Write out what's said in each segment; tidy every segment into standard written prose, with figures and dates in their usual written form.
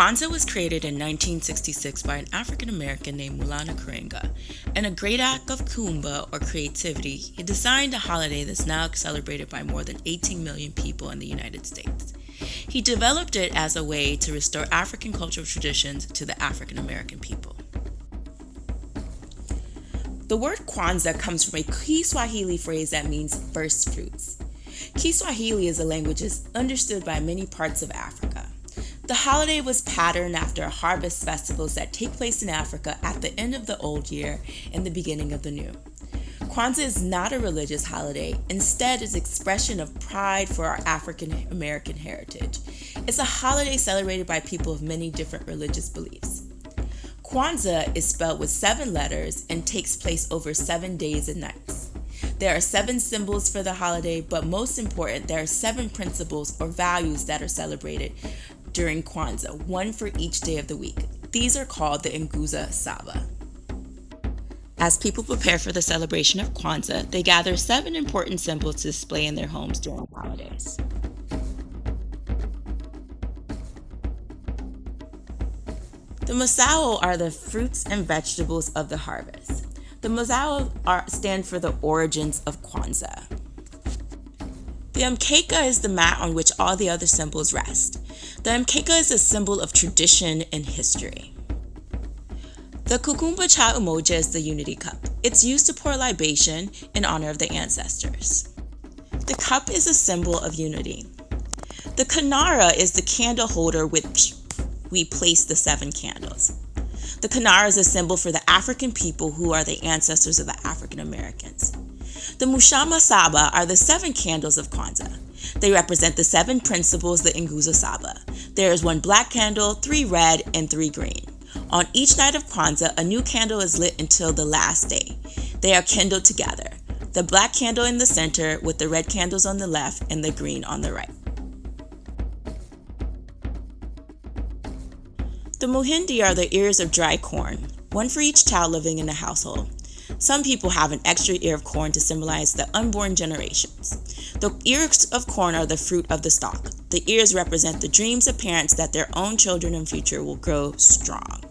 Kwanzaa was created in 1966 by an African American named Mulana Karenga. In a great act of kuumba or creativity, he designed a holiday that's now celebrated by more than 18 million people in the United States. He developed it as a way to restore African cultural traditions to the African American people. The word Kwanzaa comes from a Kiswahili phrase that means first fruits. Kiswahili is a language understood by many parts of Africa. The holiday was patterned after harvest festivals that take place in Africa at the end of the old year and the beginning of the new. Kwanzaa is not a religious holiday. Instead, it's an expression of pride for our African American heritage. It's a holiday celebrated by people of many different religious beliefs. Kwanzaa is spelled with 7 letters and takes place over 7 days and nights. There are 7 symbols for the holiday, but most important, there are 7 principles or values that are celebrated during Kwanzaa, one for each day of the week. These are called the Nguzo Saba. As people prepare for the celebration of Kwanzaa, they gather 7 important symbols to display in their homes during the holidays. The mazao are the fruits and vegetables of the harvest. The mazao stand for the origins of Kwanzaa. The mkeka is the mat on which all the other symbols rest. The mkeka is a symbol of tradition and history. The kukumba cha umoja is the unity cup. It's used to pour libation in honor of the ancestors. The cup is a symbol of unity. The kanara is the candle holder which we place the 7 candles. The kanara is a symbol for the African people who are the ancestors of the African Americans. The mushama saba are the 7 candles of Kwanzaa. They represent the 7 principles, the Nguzo Saba. There is 1 black candle, 3 red, and 3 green. On each night of Kwanzaa, a new candle is lit until the last day. They are kindled together. The black candle in the center with the red candles on the left and the green on the right. The muhindi are the ears of dry corn, 1 for each child living in the household. Some people have an extra ear of corn to symbolize the unborn generations. The ears of corn are the fruit of the stalk. The ears represent the dreams of parents that their own children in future will grow strong.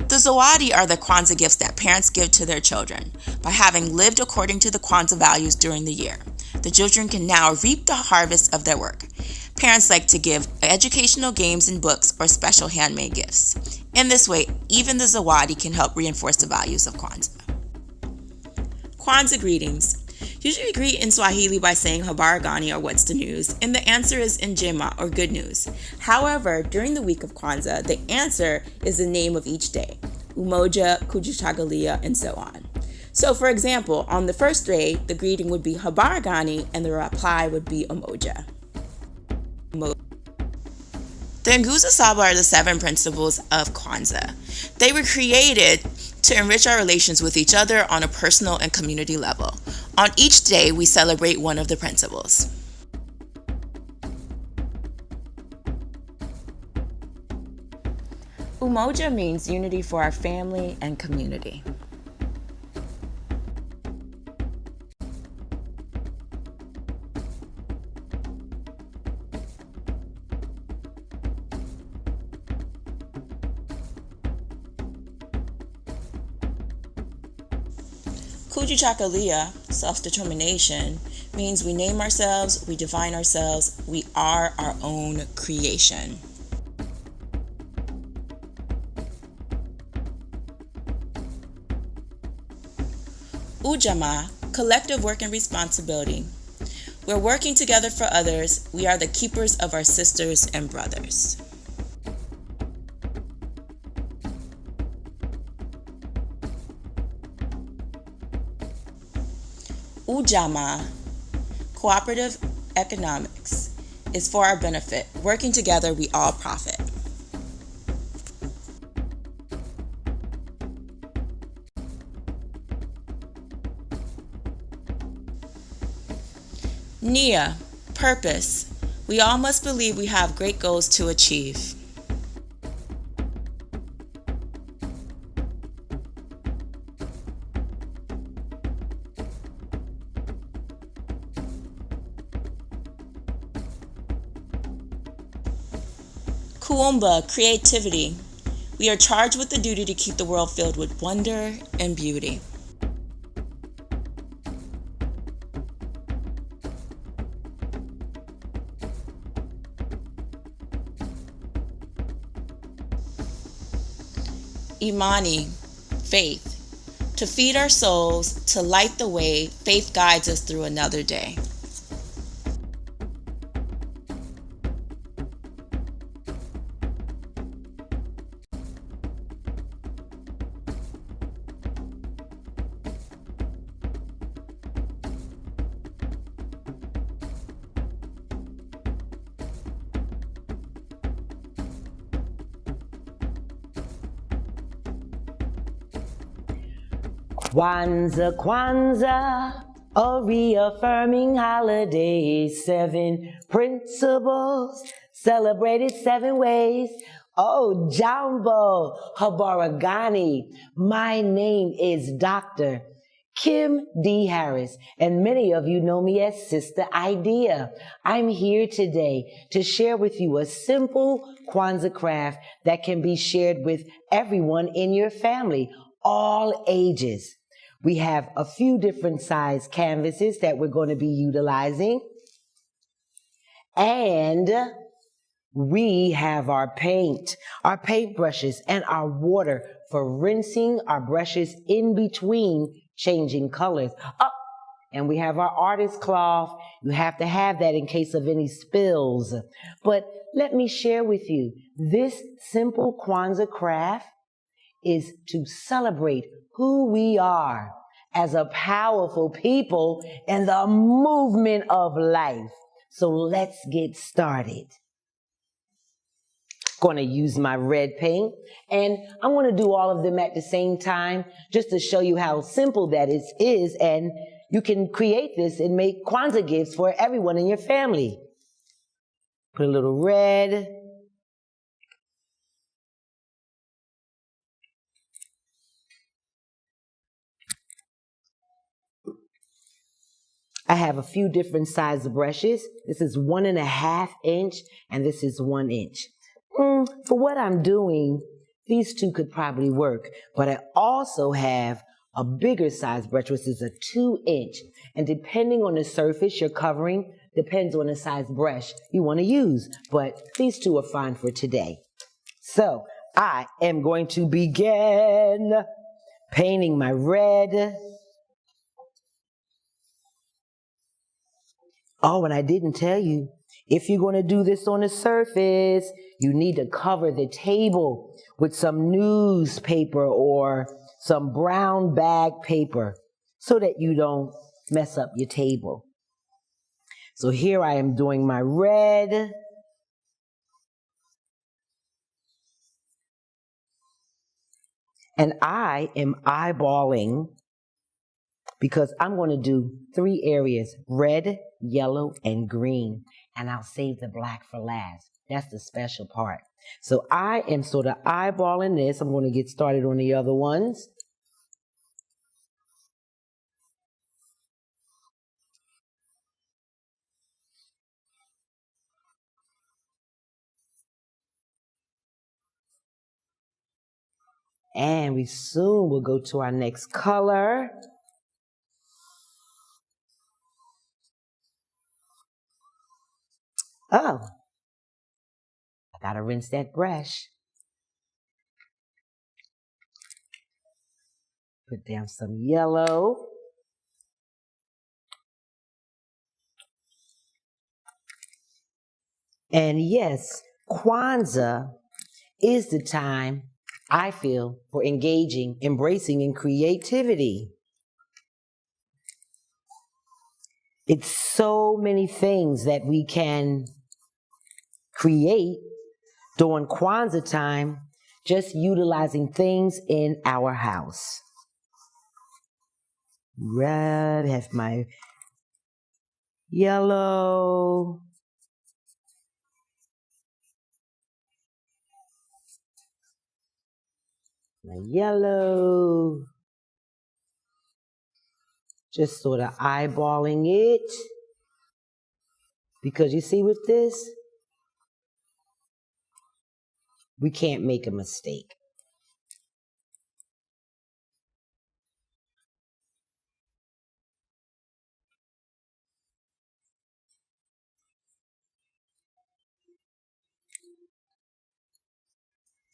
The zawadi are the Kwanzaa gifts that parents give to their children. By having lived according to the Kwanzaa values during the year, the children can now reap the harvest of their work. Parents like to give educational games and books or special handmade gifts. In this way, even the zawadi can help reinforce the values of Kwanzaa. Kwanzaa greetings. Usually we greet in Swahili by saying habari gani or what's the news, and the answer is njema or good news. However, during the week of Kwanzaa, the answer is the name of each day, umoja, kujitagulia, and so on. So for example, on the first day, the greeting would be habari gani and the reply would be umoja. The Nguzo Saba are the 7 principles of Kwanzaa. They were created to enrich our relations with each other on a personal and community level. On each day, we celebrate one of the principles. Umoja means unity for our family and community. Kujitagulia, self-determination, means we name ourselves, we define ourselves, we are our own creation. Ujamaa, collective work and responsibility. We're working together for others. We are the keepers of our sisters and brothers. Ujamaa, cooperative economics, is for our benefit. Working together, we all profit. Nia, purpose. We all must believe we have great goals to achieve. Kuumba, creativity. We are charged with the duty to keep the world filled with wonder and beauty. Imani, faith. To feed our souls, to light the way, faith guides us through another day. Kwanzaa, Kwanzaa, a reaffirming holiday. 7 principles, celebrated 7 ways. Oh, Jambo, Habaragani. My name is Dr. Kim D. Harris, and many of you know me as Sister Idea. I'm here today to share with you a simple Kwanzaa craft that can be shared with everyone in your family, all ages. We have a few different size canvases that we're going to be utilizing. And we have our paint brushes, and our water for rinsing our brushes in between changing colors. Oh, and we have our artist cloth. You have to have that in case of any spills. But let me share with you, this simple Kwanzaa craft is to celebrate who we are as a powerful people in the movement of life. So let's get started. Going to use my red paint, and I'm going to do all of them at the same time just to show you how simple that is, and you can create this and make Kwanzaa gifts for everyone in your family. Put a little red. I have a few different size brushes. This is 1.5 inch, and this is 1 inch. For what I'm doing, these two could probably work, but I also have a bigger size brush, which is a 2 inch. And depending on the surface you're covering, depends on the size brush you want to use. But these two are fine for today. So I am going to begin painting my red. Oh, and I didn't tell you, if you're going to do this on the surface, you need to cover the table with some newspaper or some brown bag paper so that you don't mess up your table. So here I am doing my red. And I am eyeballing because I'm going to do 3 areas, red, yellow, and green. And I'll save the black for last. That's the special part. So I am sort of eyeballing this. I'm going to get started on the other ones. And we soon will go to our next color. Oh, I gotta rinse that brush. Put down some yellow. And yes, Kwanzaa is the time, I feel, for engaging, embracing, in creativity. It's so many things that we can create during Kwanzaa time, just utilizing things in our house. Red, have my yellow. My yellow. Just sort of eyeballing it. Because you see with this, We can't make a mistake.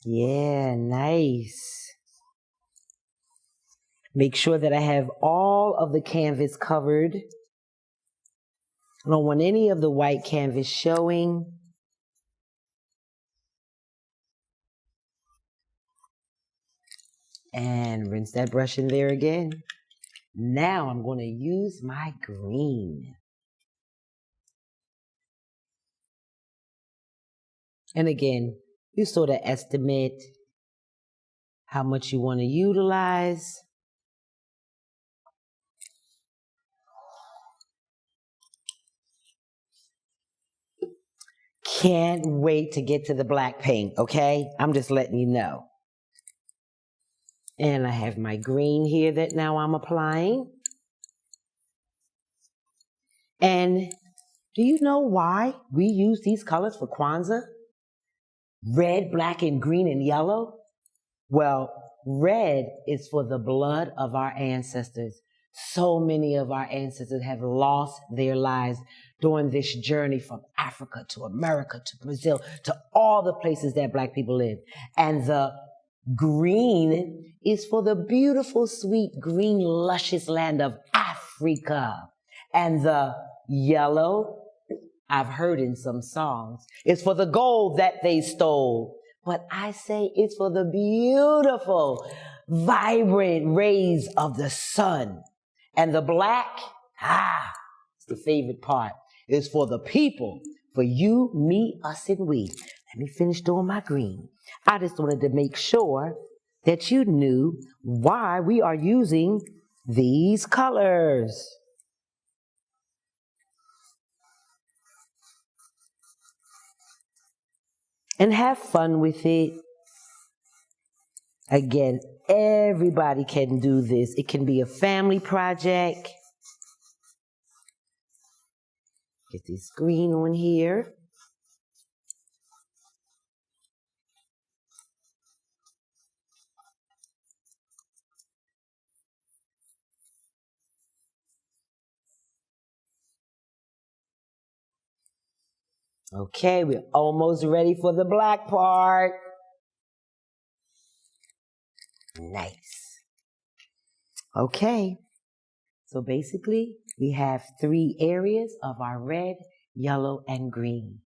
Yeah, nice. Make sure that I have all of the canvas covered. I don't want any of the white canvas showing. And rinse that brush in there again. Now I'm going to use my green. And again, you sort of estimate how much you want to utilize. Can't wait to get to the black paint, okay? I'm just letting you know. And I have my green here that now I'm applying. And do you know why we use these colors for Kwanzaa? Red, black, and green, and yellow? Well, red is for the blood of our ancestors. So many of our ancestors have lost their lives during this journey from Africa to America to Brazil to all the places that Black people live. And the green is for the beautiful, sweet, green, luscious land of Africa. And the yellow, I've heard in some songs, is for the gold that they stole. But I say it's for the beautiful, vibrant rays of the sun. And the black, it's the favorite part, is for the people, for you, me, us, and we. Let me finish doing my green. I just wanted to make sure that you knew why we are using these colors. And have fun with it. Again, everybody can do this. It can be a family project. Get this green on here. Okay, we're almost ready for the black part. Nice. Okay, so basically we have 3 areas of our red, yellow, and green.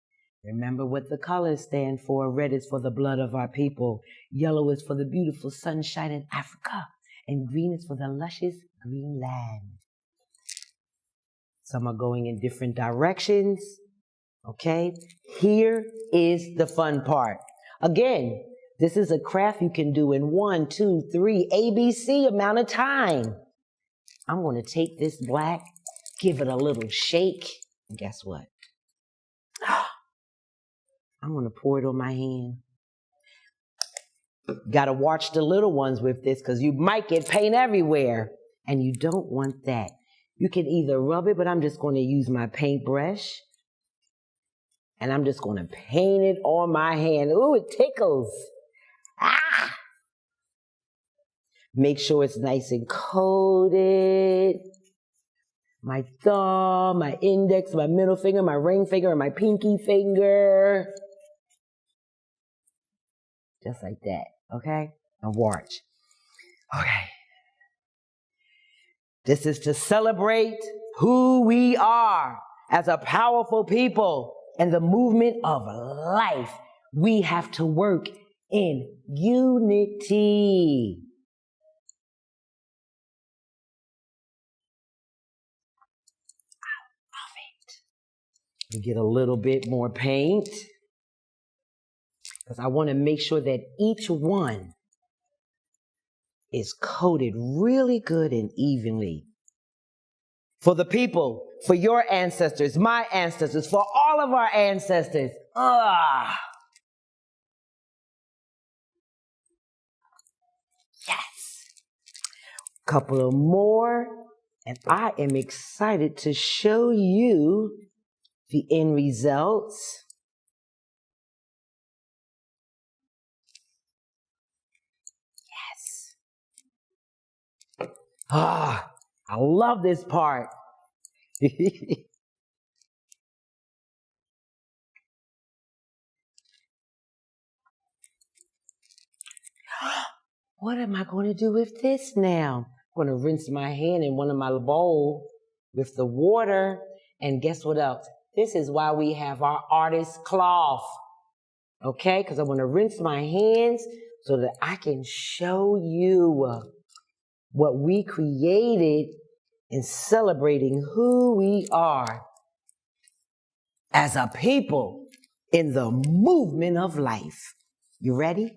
Remember what the colors stand for. Red is for the blood of our people. Yellow is for the beautiful sunshine in Africa. And green is for the luscious green land. Some are going in different directions. Okay, here is the fun part. Again, this is a craft you can do in 1, 2, 3, ABC amount of time. I'm going to take this black, give it a little shake, and guess what? I'm going to pour it on my hand. Got to watch the little ones with this because you might get paint everywhere, and you don't want that. You can either rub it, but I'm just going to use my paintbrush. And I'm just going to paint it on my hand. Ooh, it tickles. Make sure it's nice and coated. My thumb, my index, my middle finger, my ring finger, and my pinky finger. Just like that, okay? Now watch. Okay. This is to celebrate who we are as a powerful people. And the movement of life, we have to work in unity. I love it. We get a little bit more paint because I want to make sure that each one is coated really good and evenly. For the people, for your ancestors, my ancestors, for all of our ancestors. Yes. Couple of more, and I am excited to show you the end results. Ah, I love this part. What am I going to do with this now? I'm going to rinse my hand in one of my bowl with the water. And guess what else? This is why we have our artist cloth. Okay? Because I want to rinse my hands so that I can show you what we created in celebrating who we are as a people in the movement of life. You ready?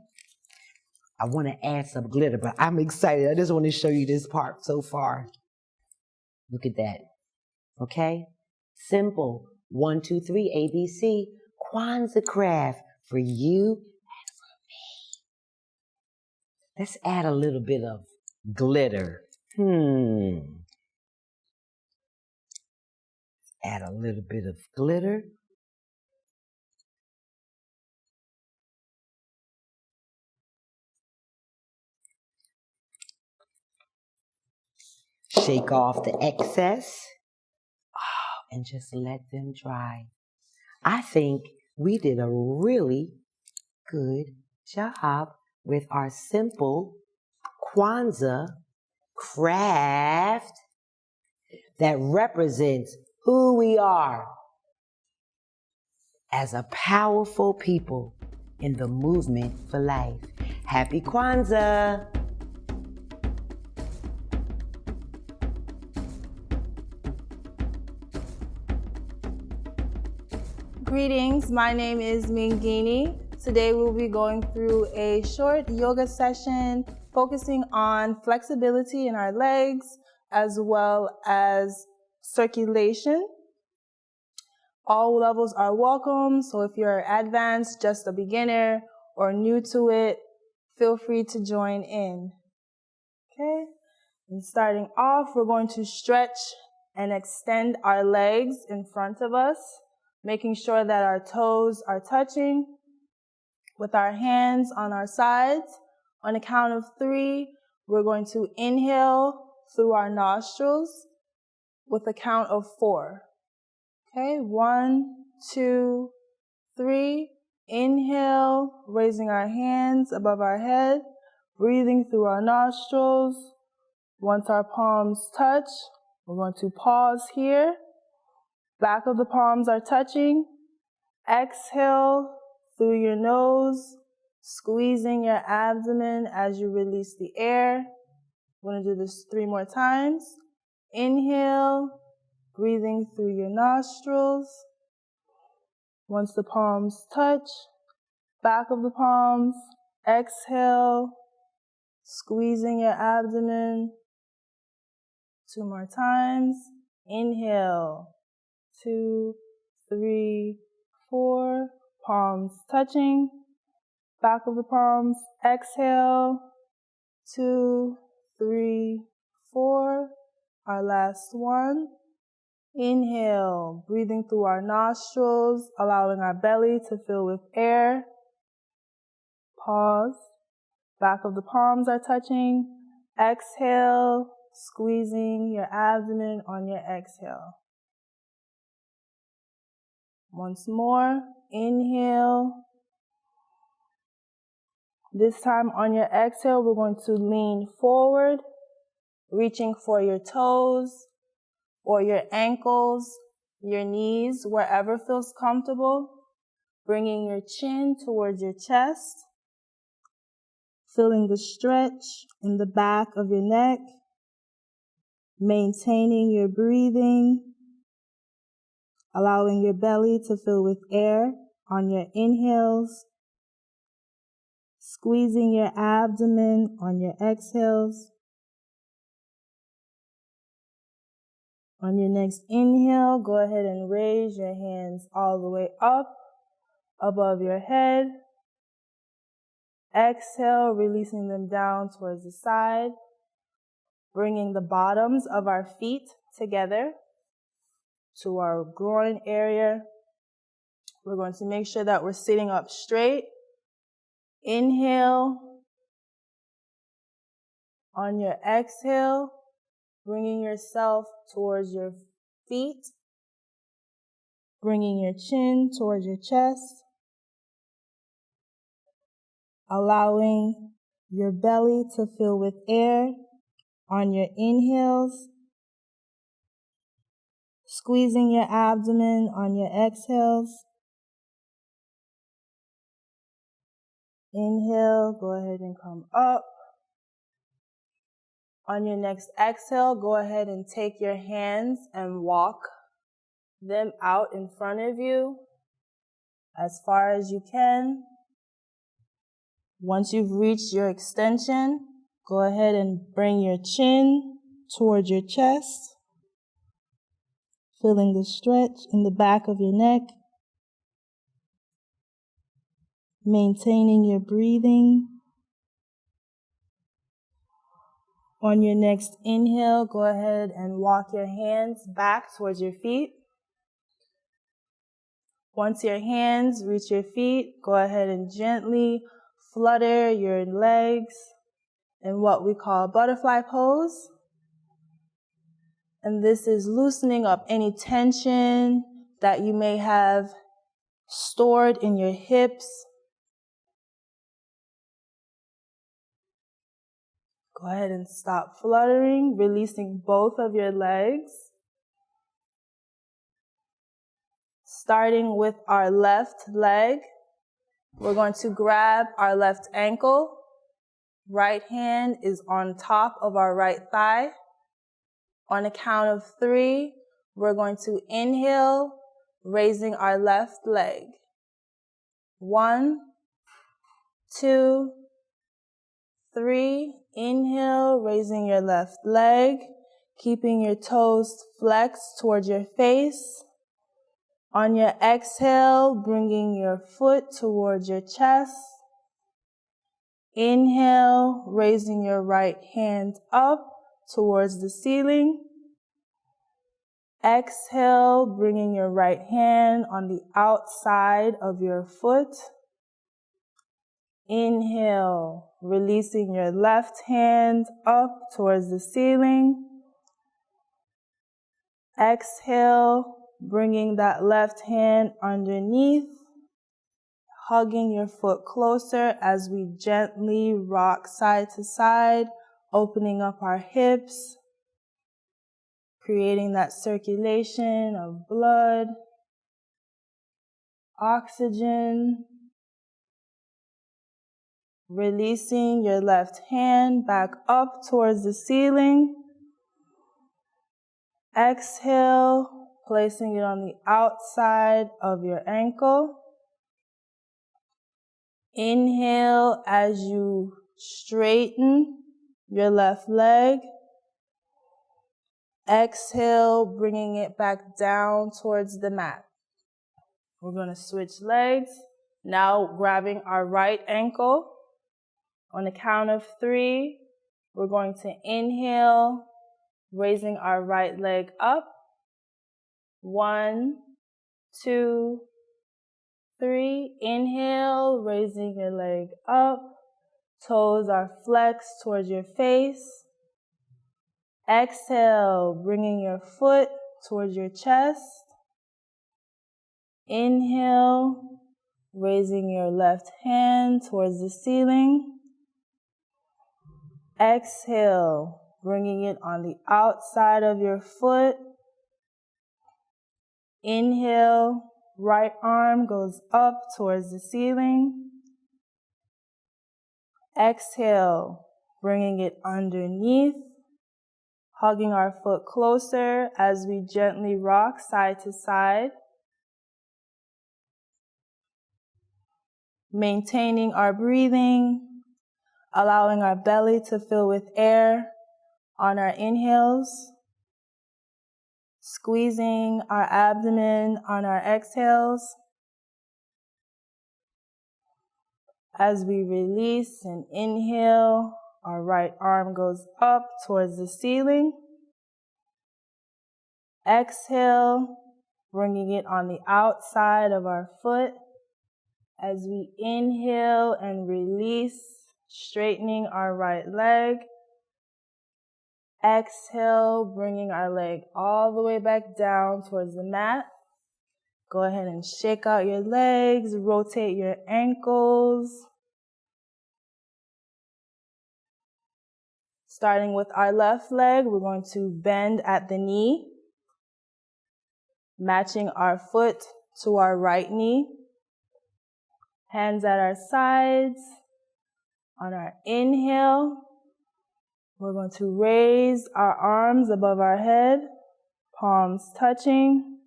I want to add some glitter, but I'm excited. I just want to show you this part so far. Look at that. Okay? Simple. 1, 2, 3, ABC. Kwanzaa craft for you and for me. Let's add a little bit of glitter. Add a little bit of glitter. Shake off the excess. And just let them dry. I think we did a really good job with our simple Kwanzaa craft that represents who we are as a powerful people in the movement for life. Happy Kwanzaa! Greetings, my name is Mingini. Today we'll be going through a short yoga session focusing on flexibility in our legs as well as circulation. All levels are welcome, so if you're advanced, just a beginner, or new to it, feel free to join in. Okay, and starting off, we're going to stretch and extend our legs in front of us, making sure that our toes are touching with our hands on our sides. On a count of 3, we're going to inhale through our nostrils with a count of 4. Okay, 1, 2, 3. Inhale, raising our hands above our head, breathing through our nostrils. Once our palms touch, we're going to pause here. Back of the palms are touching. Exhale through your nose, squeezing your abdomen as you release the air. We're going to do this 3 more times. Inhale, breathing through your nostrils. Once the palms touch, back of the palms, exhale, squeezing your abdomen. 2 more times. Inhale, 2, 3, 4, palms touching, back of the palms, exhale, 2, 3, 4, our last one. Inhale, breathing through our nostrils, allowing our belly to fill with air. Pause, back of the palms are touching, exhale, squeezing your abdomen on your exhale. Once more, inhale. This time on your exhale, we're going to lean forward, reaching for your toes or your ankles, your knees, wherever feels comfortable. Bringing your chin towards your chest, feeling the stretch in the back of your neck, maintaining your breathing, allowing your belly to fill with air on your inhales, squeezing your abdomen on your exhales. On your next inhale, go ahead and raise your hands all the way up above your head. Exhale, releasing them down towards the side, bringing the bottoms of our feet together to our groin area. We're going to make sure that we're sitting up straight. Inhale. On your exhale, bringing yourself towards your feet, bringing your chin towards your chest, allowing your belly to fill with air on your inhales, squeezing your abdomen on your exhales. Inhale, go ahead and come up. On your next exhale, go ahead and take your hands and walk them out in front of you as far as you can. Once you've reached your extension, go ahead and bring your chin towards your chest, feeling the stretch in the back of your neck, maintaining your breathing. On your next inhale, go ahead and walk your hands back towards your feet. Once your hands reach your feet, go ahead and gently flutter your legs in what we call butterfly pose. And this is loosening up any tension that you may have stored in your hips. Go ahead and stop fluttering, releasing both of your legs. Starting with our left leg, we're going to grab our left ankle. Right hand is on top of our right thigh. On a count of 3, we're going to inhale, raising our left leg. 1, 2, 3. Inhale, raising your left leg, keeping your toes flexed towards your face. On your exhale, bringing your foot towards your chest. Inhale, raising your right hand up towards the ceiling. Exhale, bringing your right hand on the outside of your foot. Inhale, releasing your left hand up towards the ceiling. Exhale, bringing that left hand underneath, hugging your foot closer as we gently rock side to side, opening up our hips, creating that circulation of blood, oxygen. Releasing your left hand back up towards the ceiling. Exhale, placing it on the outside of your ankle. Inhale as you straighten your left leg. Exhale, bringing it back down towards the mat. We're going to switch legs. Now grabbing our right ankle. On the count of 3, we're going to inhale, raising our right leg up. 1, 2, 3. Inhale, raising your leg up. Toes are flexed towards your face. Exhale, bringing your foot towards your chest. Inhale, raising your left hand towards the ceiling. Exhale, bringing it on the outside of your foot. Inhale, right arm goes up towards the ceiling. Exhale, bringing it underneath, hugging our foot closer as we gently rock side to side. Maintaining our breathing, allowing our belly to fill with air on our inhales, squeezing our abdomen on our exhales. As we release and inhale, our right arm goes up towards the ceiling. Exhale, bringing it on the outside of our foot. As we inhale and release, straightening our right leg. Exhale, bringing our leg all the way back down towards the mat. Go ahead and shake out your legs, rotate your ankles. Starting with our left leg, we're going to bend at the knee, matching our foot to our right knee. Hands at our sides. On our inhale, we're going to raise our arms above our head, palms touching.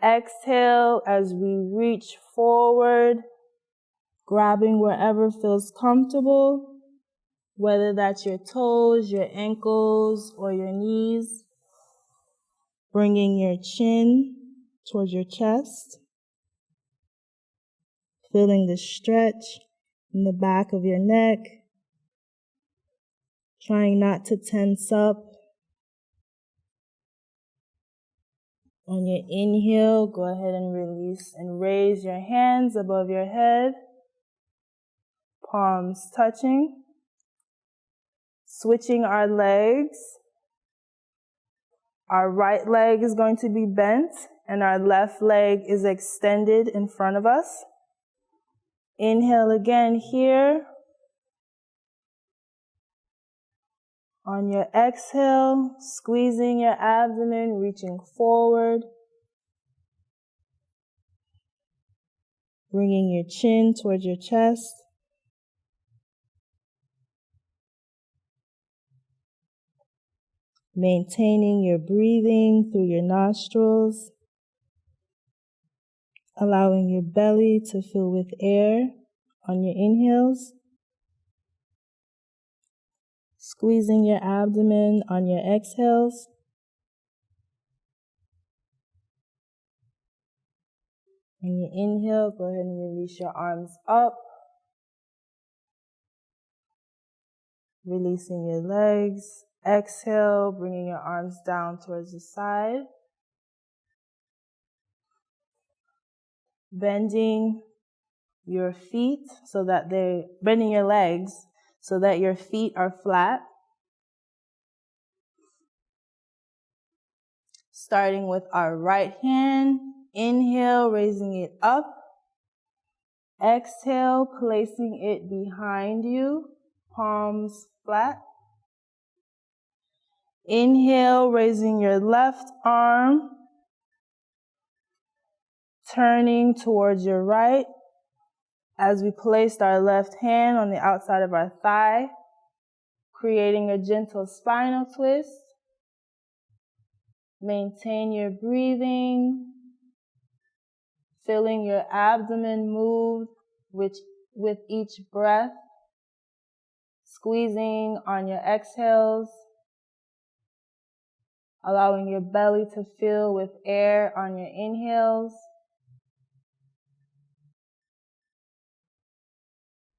Exhale as we reach forward, grabbing wherever feels comfortable, whether that's your toes, your ankles, or your knees. Bringing your chin towards your chest, feeling the stretch in the back of your neck, trying not to tense up. On your inhale, go ahead and release and raise your hands above your head, palms touching. Switching our legs. Our right leg is going to be bent and our left leg is extended in front of us. Inhale again here. On your exhale, squeezing your abdomen, reaching forward. Bringing your chin towards your chest. Maintaining your breathing through your nostrils. Allowing your belly to fill with air on your inhales. Squeezing your abdomen on your exhales. On your inhale, go ahead and release your arms up. Releasing your legs. Exhale, bringing your arms down towards the side. Bending your feet so that bending your legs so that your feet are flat. Starting with our right hand, inhale, raising it up. Exhale, placing it behind you, palms flat. Inhale, raising your left arm, turning towards your right as we placed our left hand on the outside of our thigh, creating a gentle spinal twist. Maintain your breathing, feeling your abdomen move with each breath, squeezing on your exhales, allowing your belly to fill with air on your inhales.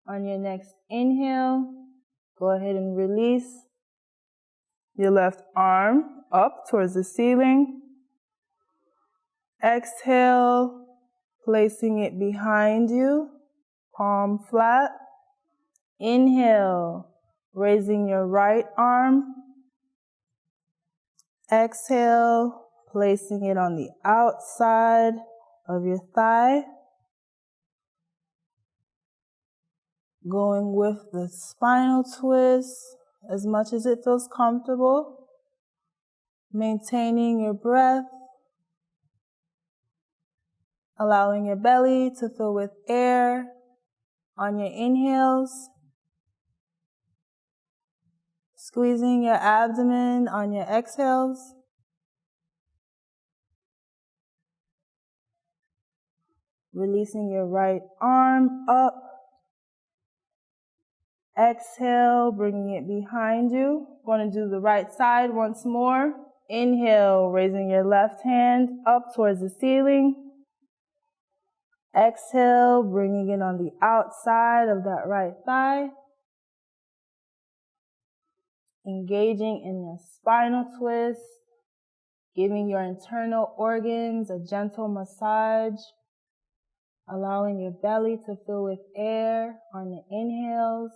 On your next inhale, go ahead and release your left arm up towards the ceiling. Exhale, placing it behind you, palm flat. Inhale, raising your right arm. Exhale, placing it on the outside of your thigh. Going with the spinal twist as much as it feels comfortable. Maintaining your breath. Allowing your belly to fill with air on your inhales. Squeezing your abdomen on your exhales. Releasing your right arm up. Exhale, bringing it behind you. Going to do the right side once more. Inhale, raising your left hand up towards the ceiling. Exhale, bringing it on the outside of that right thigh. Engaging in your spinal twist. Giving your internal organs a gentle massage. Allowing your belly to fill with air on your inhales.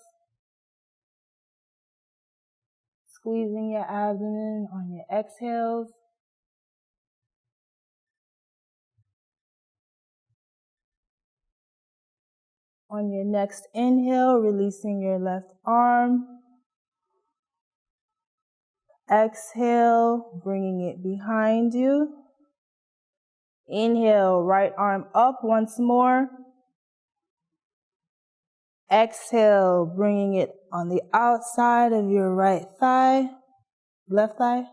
Squeezing your abdomen on your exhales. On your next inhale, releasing your left arm. Exhale, bringing it behind you. Inhale, right arm up once more. Exhale, bringing it on the outside of your right thigh, left thigh.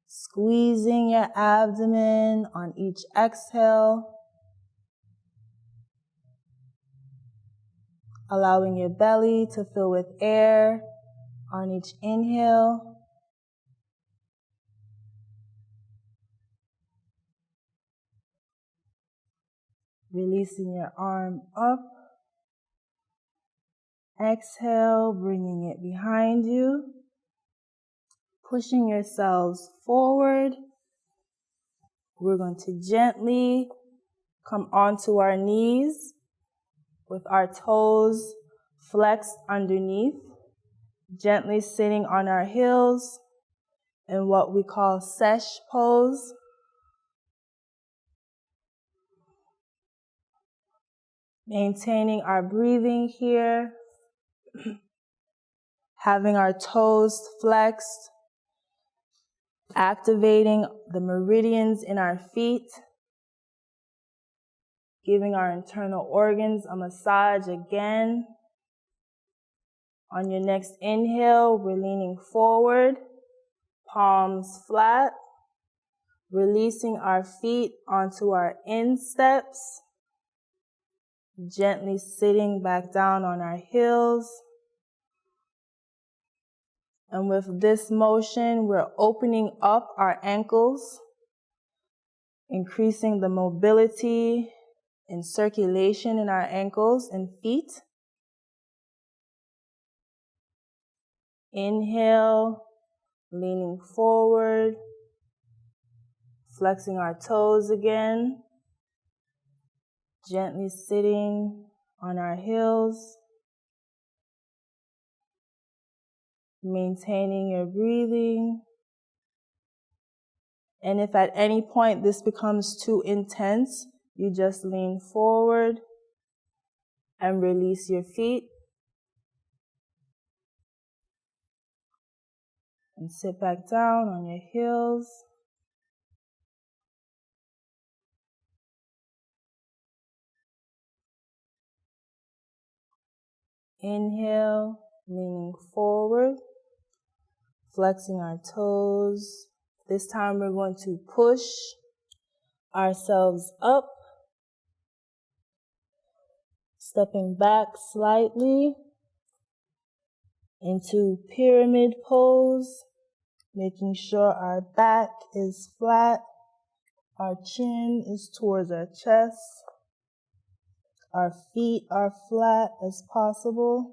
Squeezing your abdomen on each exhale. Allowing your belly to fill with air on each inhale. Releasing your arm up. Exhale, bringing it behind you. Pushing yourselves forward. We're going to gently come onto our knees with our toes flexed underneath, gently sitting on our heels in what we call sesh pose. Maintaining our breathing here, having our toes flexed, activating the meridians in our feet, giving our internal organs a massage again. On your next inhale, we're leaning forward, palms flat, releasing our feet onto our insteps, gently sitting back down on our heels. And with this motion, we're opening up our ankles, increasing the mobility and circulation in our ankles and feet. Inhale, leaning forward, flexing our toes again, gently sitting on our heels, maintaining your breathing. And if at any point this becomes too intense, you just lean forward and release your feet and sit back down on your heels. Inhale, leaning forward, flexing our toes. This time we're going to push ourselves up, stepping back slightly into pyramid pose, making sure our back is flat, our chin is towards our chest, our feet are flat as possible.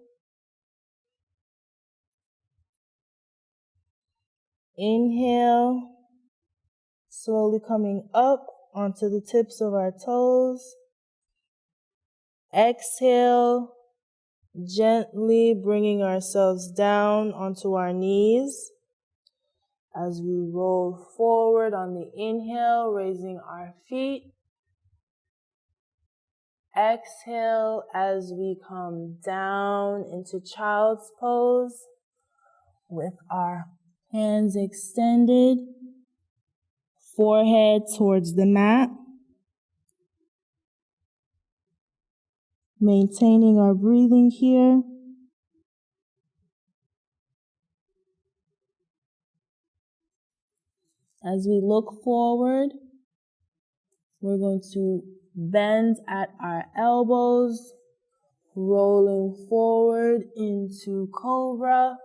Inhale, slowly coming up onto the tips of our toes. Exhale, gently bringing ourselves down onto our knees as we roll forward on the inhale, raising our feet. Exhale as we come down into child's pose with our hands extended, forehead towards the mat. Maintaining our breathing here. As we look forward, we're going to bend at our elbows, rolling forward into cobra.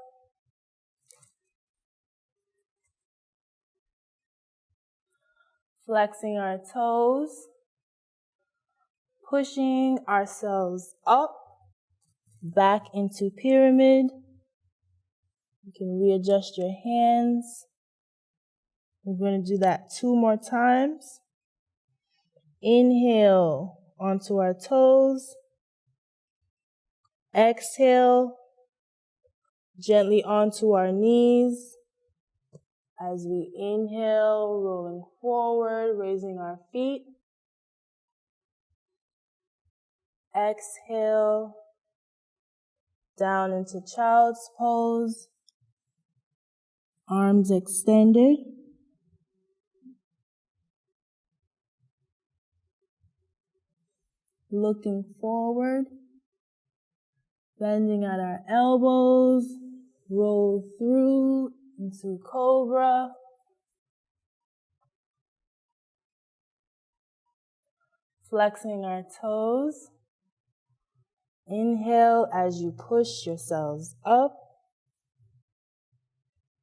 Flexing our toes, pushing ourselves up, back into pyramid. You can readjust your hands. We're going to do that 2 more times. Inhale onto our toes. Exhale, gently onto our knees. As we inhale, rolling forward, raising our feet. Exhale, down into child's pose. Arms extended. Looking forward, bending at our elbows, roll through into cobra. Flexing our toes. Inhale as you push yourselves up.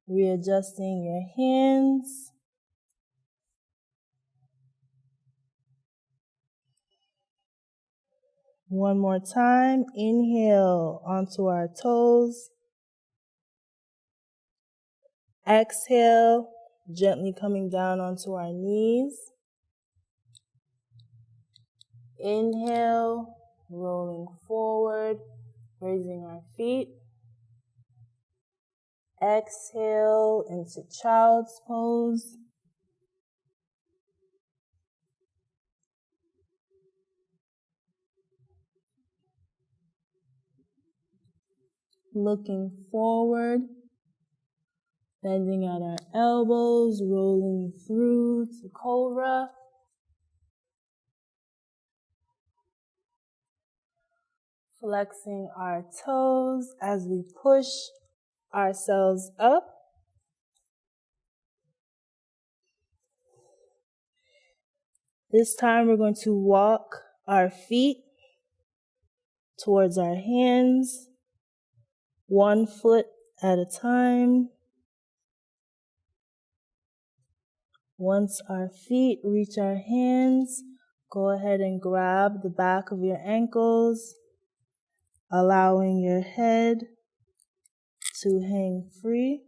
Readjusting your hands. One more time. Inhale onto our toes. Exhale, gently coming down onto our knees. Inhale, rolling forward, raising our feet. Exhale into child's pose. Looking forward, bending at our elbows, rolling through to cobra. Flexing our toes as we push ourselves up. This time we're going to walk our feet towards our hands, 1 foot at a time. Once our feet reach our hands, go ahead and grab the back of your ankles, allowing your head to hang free.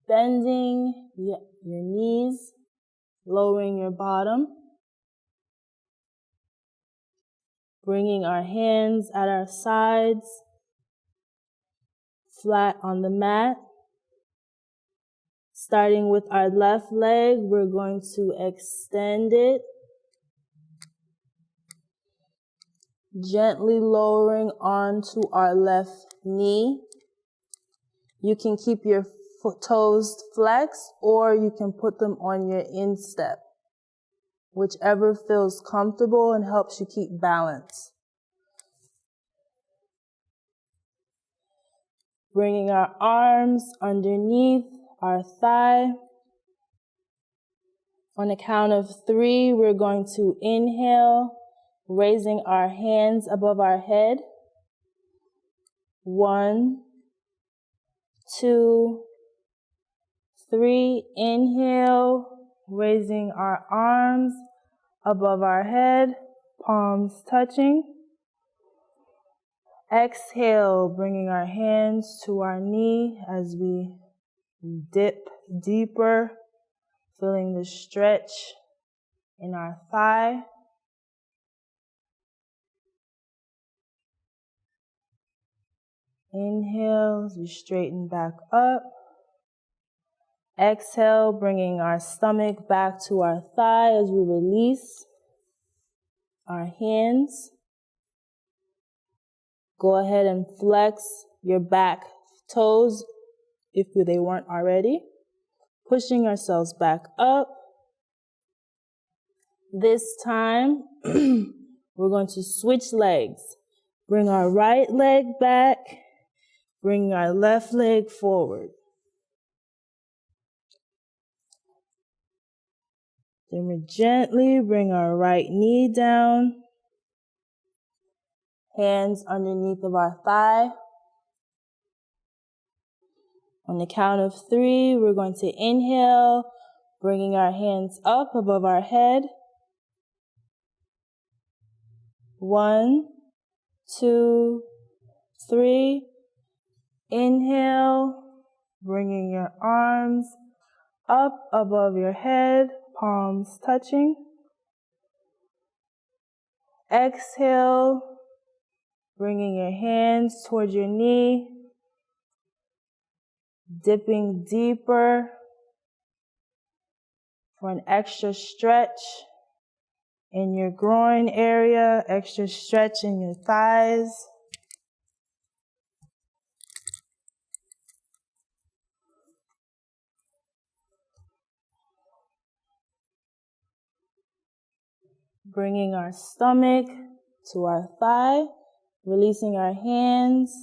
Bending your knees, lowering your bottom. Bringing our hands at our sides, flat on the mat. Starting with our left leg, we're going to extend it. Gently lowering onto our left knee. You can keep your toes flexed or you can put them on your instep. Whichever feels comfortable and helps you keep balance. Bringing our arms underneath our thigh. On the count of 3, we're going to inhale, raising our hands above our head. 1, 2, 3. Inhale, raising our arms above our head, palms touching. Exhale, bringing our hands to our knee as we dip deeper, feeling the stretch in our thigh. Inhale as we straighten back up. Exhale, bringing our stomach back to our thigh as we release our hands. Go ahead and flex your back toes if they weren't already. Pushing ourselves back up. This time, we're going to switch legs. Bring our right leg back. Bring our left leg forward. Then we gently bring our right knee down. Hands underneath of our thigh. On the count of 3, we're going to inhale, bringing our hands up above our head. 1, 2, 3. Inhale, Bringing your arms up above your head, palms touching. Exhale, bringing your hands towards your knee, dipping deeper for an extra stretch in your groin area, extra stretch in your thighs. Bringing our stomach to our thigh, releasing our hands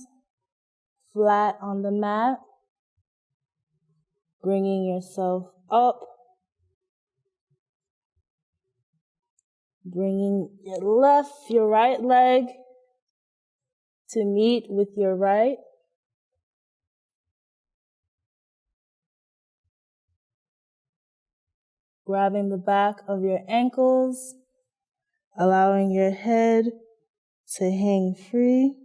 flat on the mat, bringing yourself up, bringing your right leg to meet with your right. Grabbing the back of your ankles, allowing your head to hang free.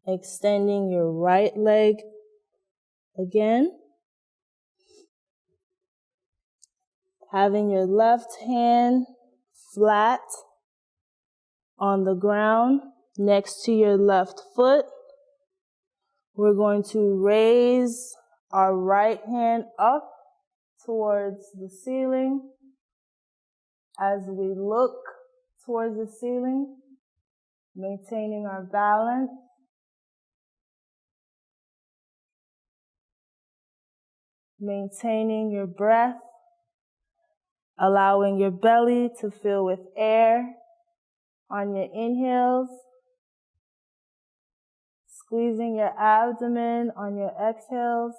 Extending your right leg again. Having your left hand flat on the ground next to your left foot. We're going to raise our right hand up towards the ceiling. As we look towards the ceiling, maintaining our balance. Maintaining your breath, allowing your belly to fill with air on your inhales, squeezing your abdomen on your exhales,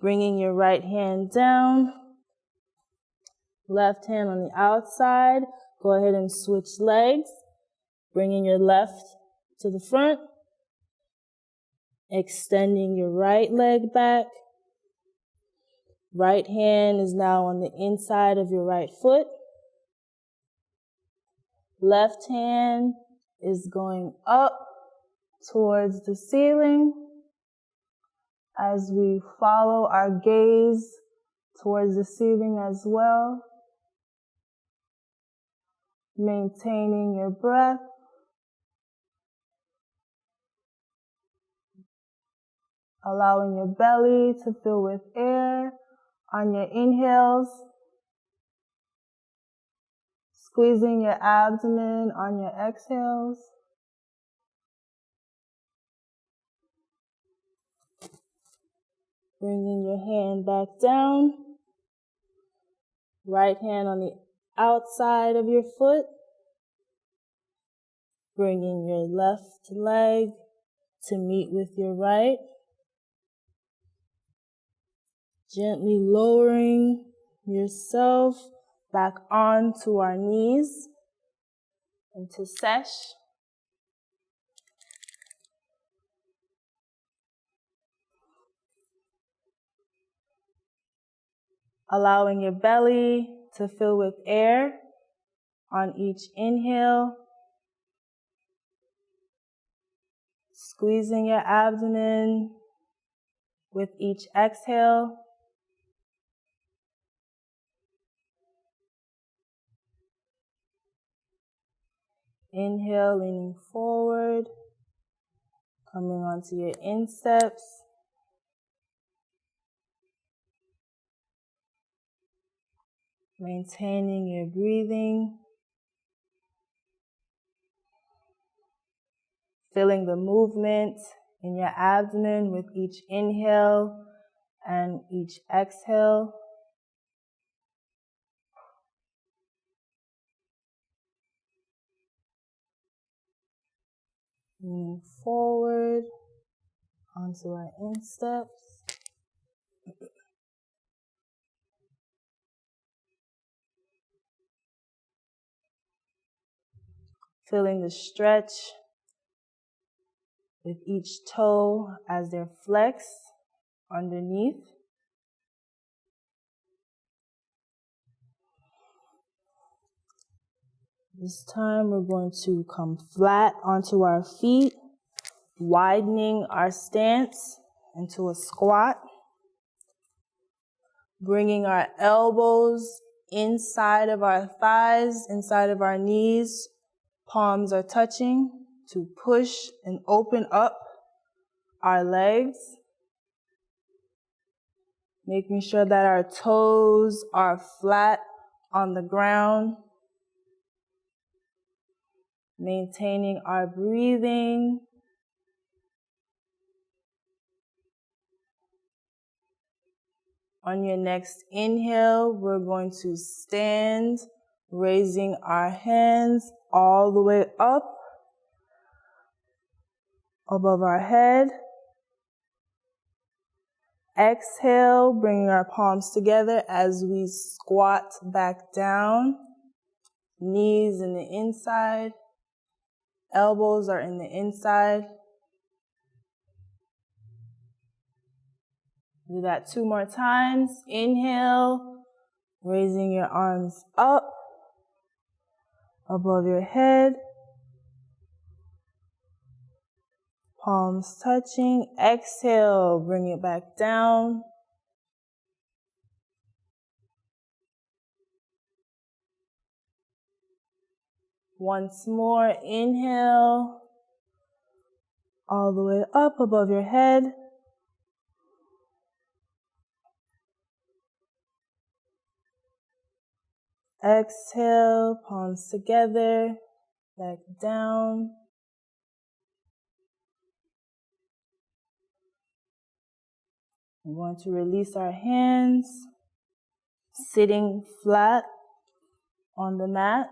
bringing your right hand down, left hand on the outside. Go ahead and switch legs, bringing your left to the front, extending your right leg back. Right hand is now on the inside of your right foot. Left hand is going up towards the ceiling as we follow our gaze towards the ceiling as well. Maintaining your breath. Allowing your belly to fill with air on your inhales. Squeezing your abdomen on your exhales. Bringing your hand back down. Right hand on the outside of your foot. Bringing your left leg to meet with your right. Gently lowering yourself back onto our knees into sesh. Allowing your belly to fill with air on each inhale. Squeezing your abdomen with each exhale. Inhale, leaning forward, coming onto your insteps. Maintaining your breathing. Feeling the movement in your abdomen with each inhale and each exhale. Leaning forward onto our insteps. Feeling the stretch with each toe as they're flexed underneath. This time we're going to come flat onto our feet, widening our stance into a squat, bringing our elbows inside of our thighs, inside of our knees. Palms are touching to push and open up our legs, making sure that our toes are flat on the ground, maintaining our breathing. On your next inhale, we're going to stand, raising our hands all the way up above our head. Exhale, bringing our palms together as we squat back down. Knees in the inside, elbows are in the inside. Do that 2 more times. Inhale, raising your arms up above your head. Palms touching. Exhale, bring it back down. Once more, inhale, all the way up above your head. Exhale, palms together, back down. We want to release our hands, sitting flat on the mat.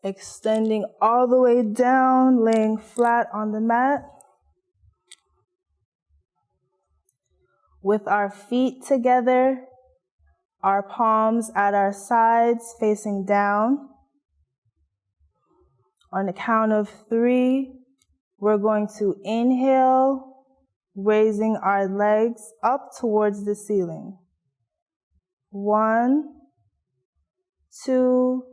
Extending all the way down, laying flat on the mat. With our feet together, our palms at our sides facing down. On the count of 3, we're going to inhale, raising our legs up towards the ceiling. 1, 2,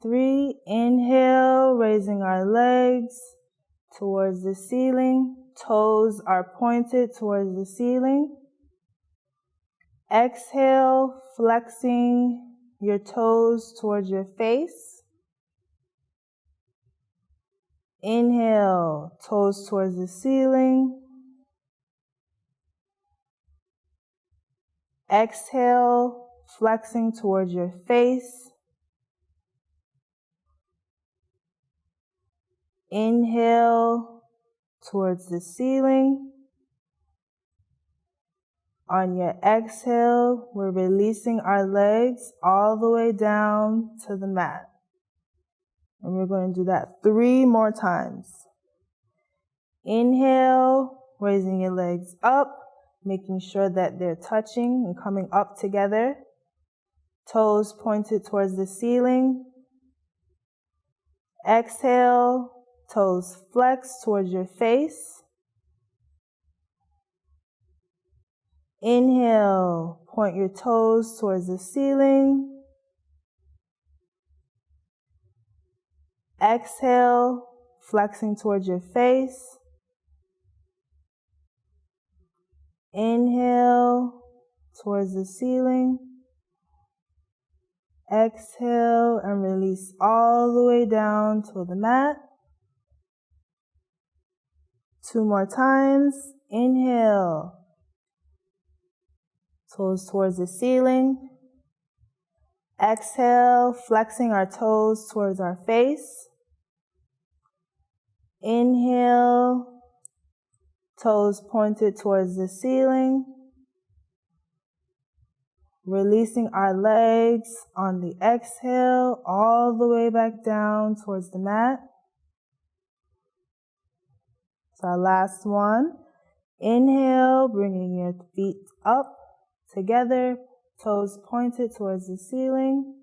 3. Inhale, raising our legs towards the ceiling. Toes are pointed towards the ceiling. Exhale, flexing your toes towards your face. Inhale, toes towards the ceiling. Exhale, flexing towards your face. Inhale, towards the ceiling. On your exhale, we're releasing our legs all the way down to the mat. And we're going to do that 3 more times. Inhale, raising your legs up, making sure that they're touching and coming up together. Toes pointed towards the ceiling. Exhale, toes flex towards your face. Inhale, point your toes towards the ceiling. Exhale, flexing towards your face. Inhale, towards the ceiling. Exhale, and release all the way down to the mat. 2 more times. Inhale, toes towards the ceiling. Exhale, flexing our toes towards our face. Inhale, toes pointed towards the ceiling. Releasing our legs on the exhale, all the way back down towards the mat. So our last one. Inhale, bringing your feet up together, toes pointed towards the ceiling.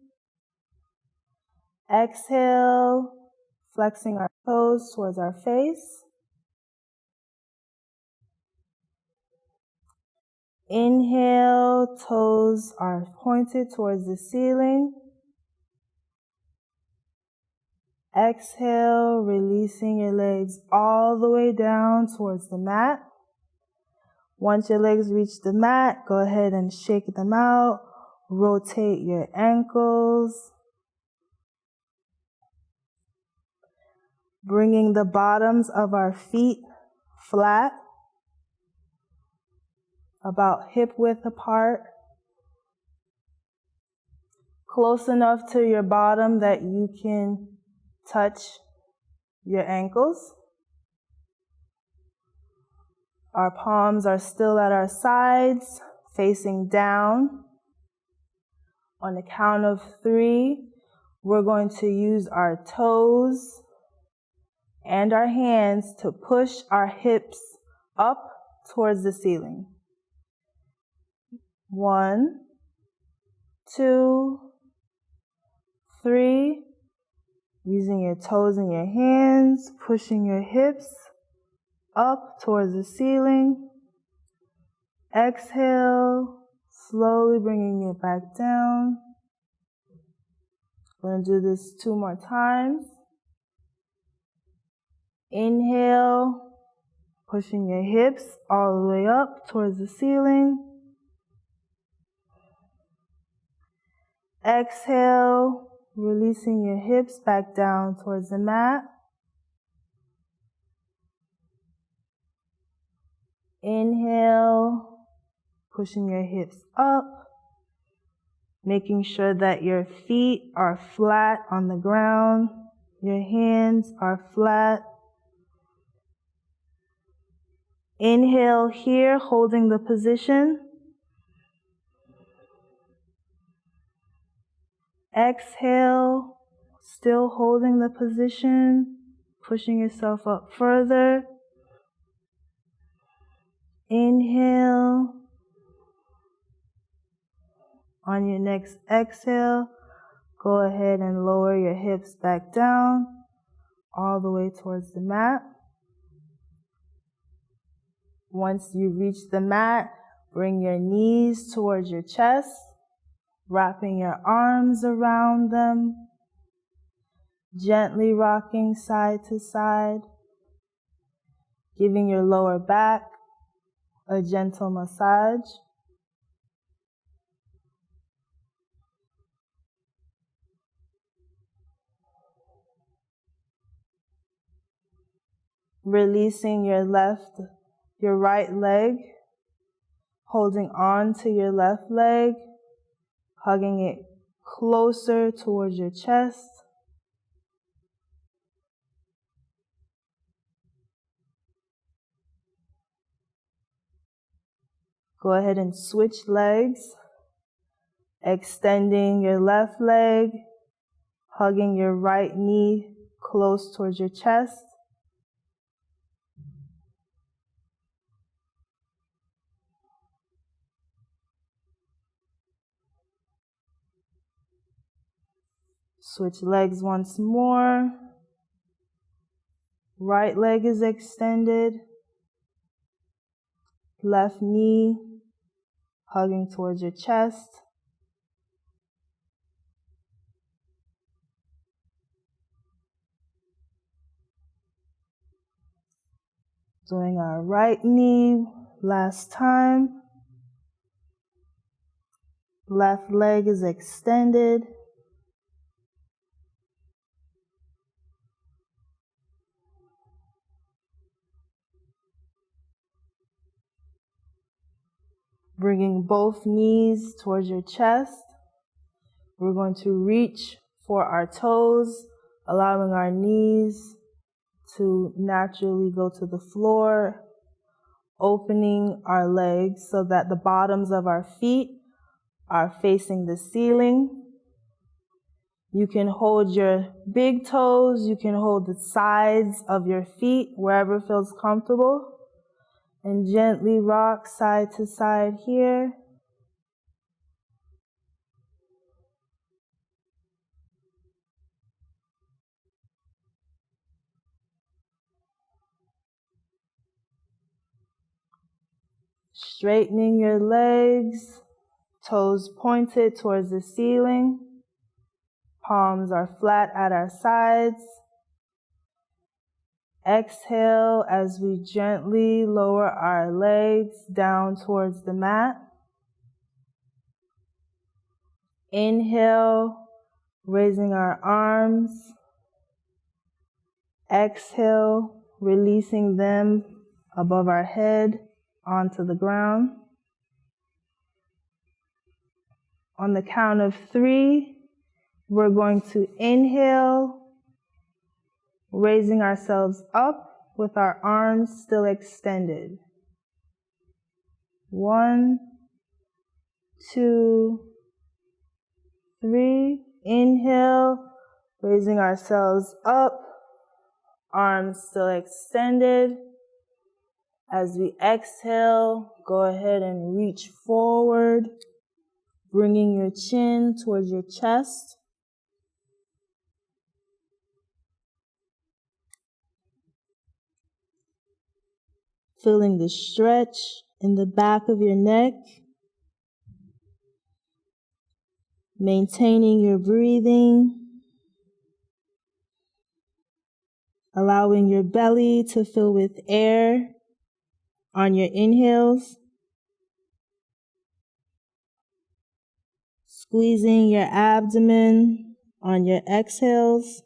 Exhale, flexing our toes towards our face. Inhale, toes are pointed towards the ceiling. Exhale, releasing your legs all the way down towards the mat. Once your legs reach the mat, go ahead and shake them out. Rotate your ankles. Bringing the bottoms of our feet flat, about hip width apart. Close enough to your bottom that you can touch your ankles. Our palms are still at our sides, facing down. On the count of 3, we're going to use our toes and our hands to push our hips up towards the ceiling. 1, 2, 3. Using your toes and your hands, pushing your hips up towards the ceiling. Exhale, slowly bringing it back down. We're going to do this 2 more times. Inhale, pushing your hips all the way up towards the ceiling. Exhale, releasing your hips back down towards the mat. Inhale, pushing your hips up, making sure that your feet are flat on the ground, your hands are flat. Inhale here, holding the position. Exhale, still holding the position, pushing yourself up further. Inhale. On your next exhale, go ahead and lower your hips back down, all the way towards the mat. Once you reach the mat, bring your knees towards your chest, wrapping your arms around them, gently rocking side to side, giving your lower back a gentle massage. Releasing your right leg, holding on to your left leg, hugging it closer towards your chest. Go ahead and switch legs, extending your left leg, hugging your right knee close towards your chest. Switch legs once more. Right leg is extended. Left knee hugging towards your chest. Doing our right knee last time. Left leg is extended. Bringing both knees towards your chest. We're going to reach for our toes, allowing our knees to naturally go to the floor, opening our legs so that the bottoms of our feet are facing the ceiling. You can hold your big toes, you can hold the sides of your feet wherever feels comfortable, and gently rock side to side here. Straightening your legs, toes pointed towards the ceiling. Palms are flat at our sides. Exhale as we gently lower our legs down towards the mat. Inhale, raising our arms. Exhale, releasing them above our head onto the ground. On the count of 3, we're going to inhale, raising ourselves up with our arms still extended. 1, 2, 3. Inhale, raising ourselves up, arms still extended. As we exhale, go ahead and reach forward, bringing your chin towards your chest. Feeling the stretch in the back of your neck. Maintaining your breathing. Allowing your belly to fill with air on your inhales. Squeezing your abdomen on your exhales.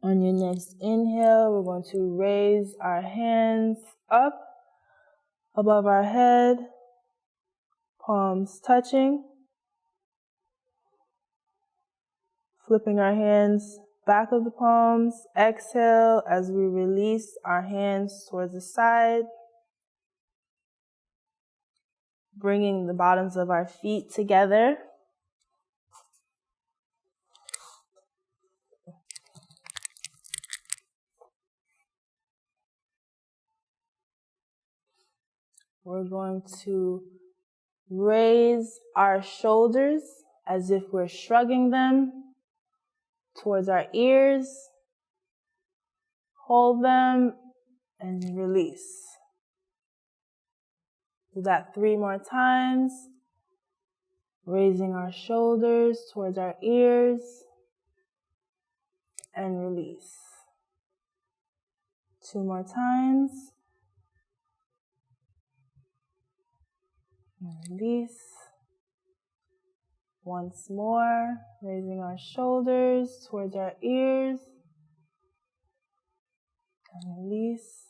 On your next inhale, we're going to raise our hands up above our head, palms touching. Flipping our hands back of the palms. Exhale as we release our hands towards the side. Bringing the bottoms of our feet together. We're going to raise our shoulders as if we're shrugging them towards our ears. Hold them and release. Do that 3 more times. Raising our shoulders towards our ears and release. 2 more times. And release. Once more, raising our shoulders towards our ears and release.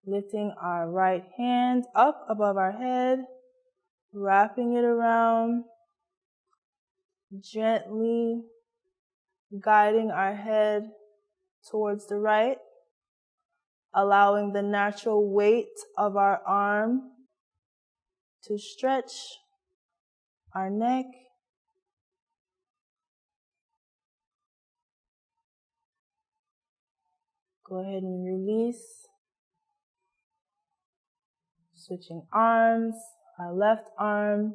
Lifting our right hand up above our head, wrapping it around, gently guiding our head towards the right, allowing the natural weight of our arm to stretch our neck. Go ahead and release. Switching arms, our left arm,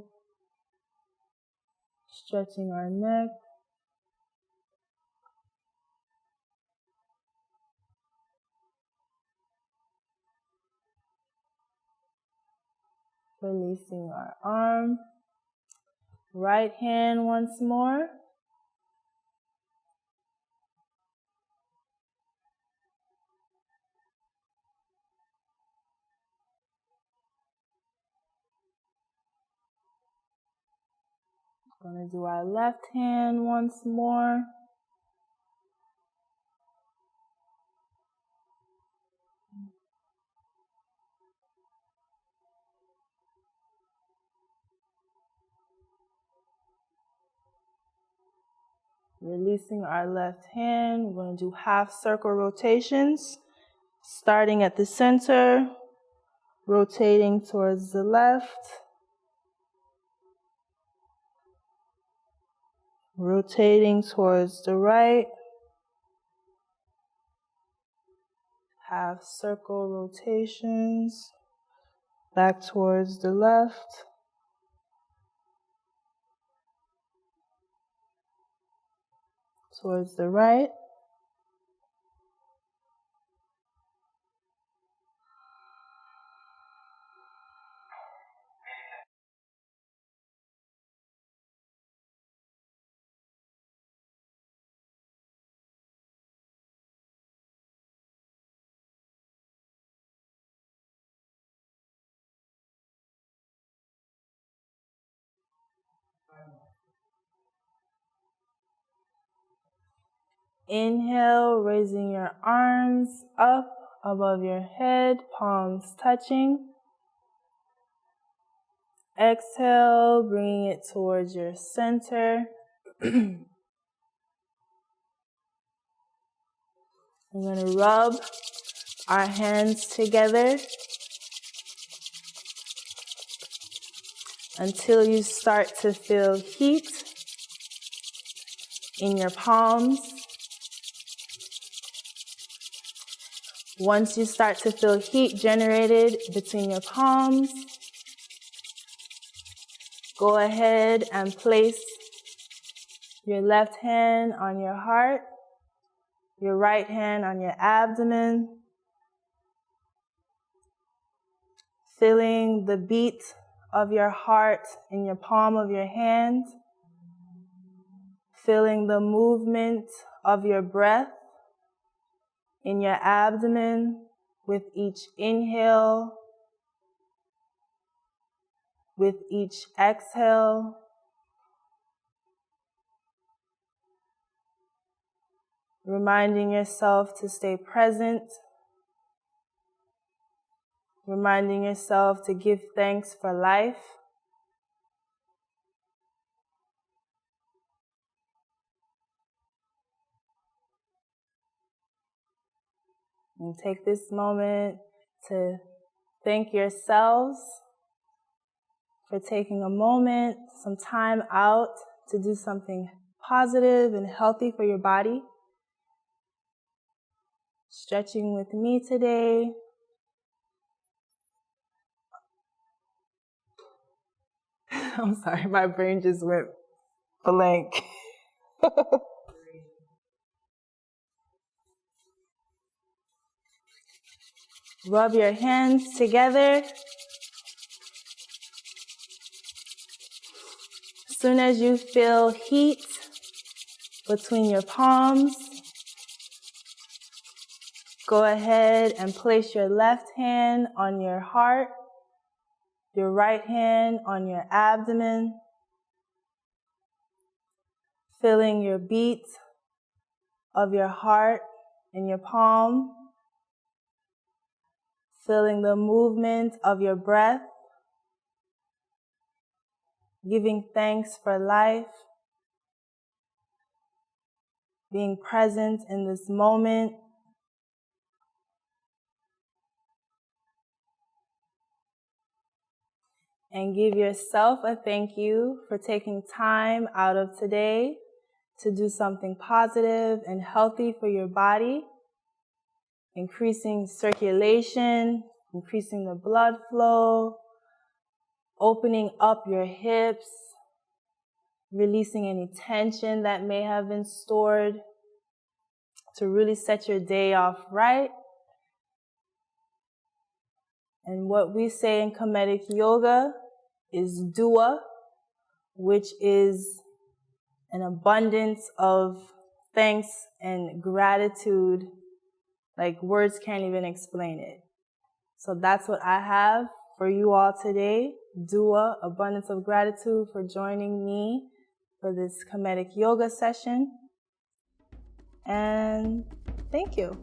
stretching our neck. Releasing our arm. Right hand once more. Going to do our left hand once more. Releasing our left hand, we're going to do half circle rotations, starting at the center, rotating towards the left, rotating towards the right, half circle rotations, back towards the left, towards the right. Inhale, raising your arms up above your head, palms touching. Exhale, bringing it towards your center. We're going to rub our hands together until you start to feel heat in your palms. Once you start to feel heat generated between your palms, go ahead and place your left hand on your heart, your right hand on your abdomen, feeling the beat of your heart in your palm of your hand, feeling the movement of your breath in your abdomen with each inhale, with each exhale. Reminding yourself to stay present, reminding yourself to give thanks for life. And take this moment to thank yourselves for taking a moment, some time out to do something positive and healthy for your body. Stretching with me today. I'm sorry, my brain just went blank. Rub your hands together. As soon as you feel heat between your palms, go ahead and place your left hand on your heart, your right hand on your abdomen, feeling your beat of your heart in your palm, feeling the movement of your breath, giving thanks for life, being present in this moment. And give yourself a thank you for taking time out of today to do something positive and healthy for your body, increasing circulation, increasing the blood flow, opening up your hips, releasing any tension that may have been stored to really set your day off right. And what we say in Kemetic Yoga is dua, which is an abundance of thanks and gratitude, like words can't even explain it. So that's what I have for you all today. Dua, abundance of gratitude for joining me for this Kemetic Yoga session. And thank you.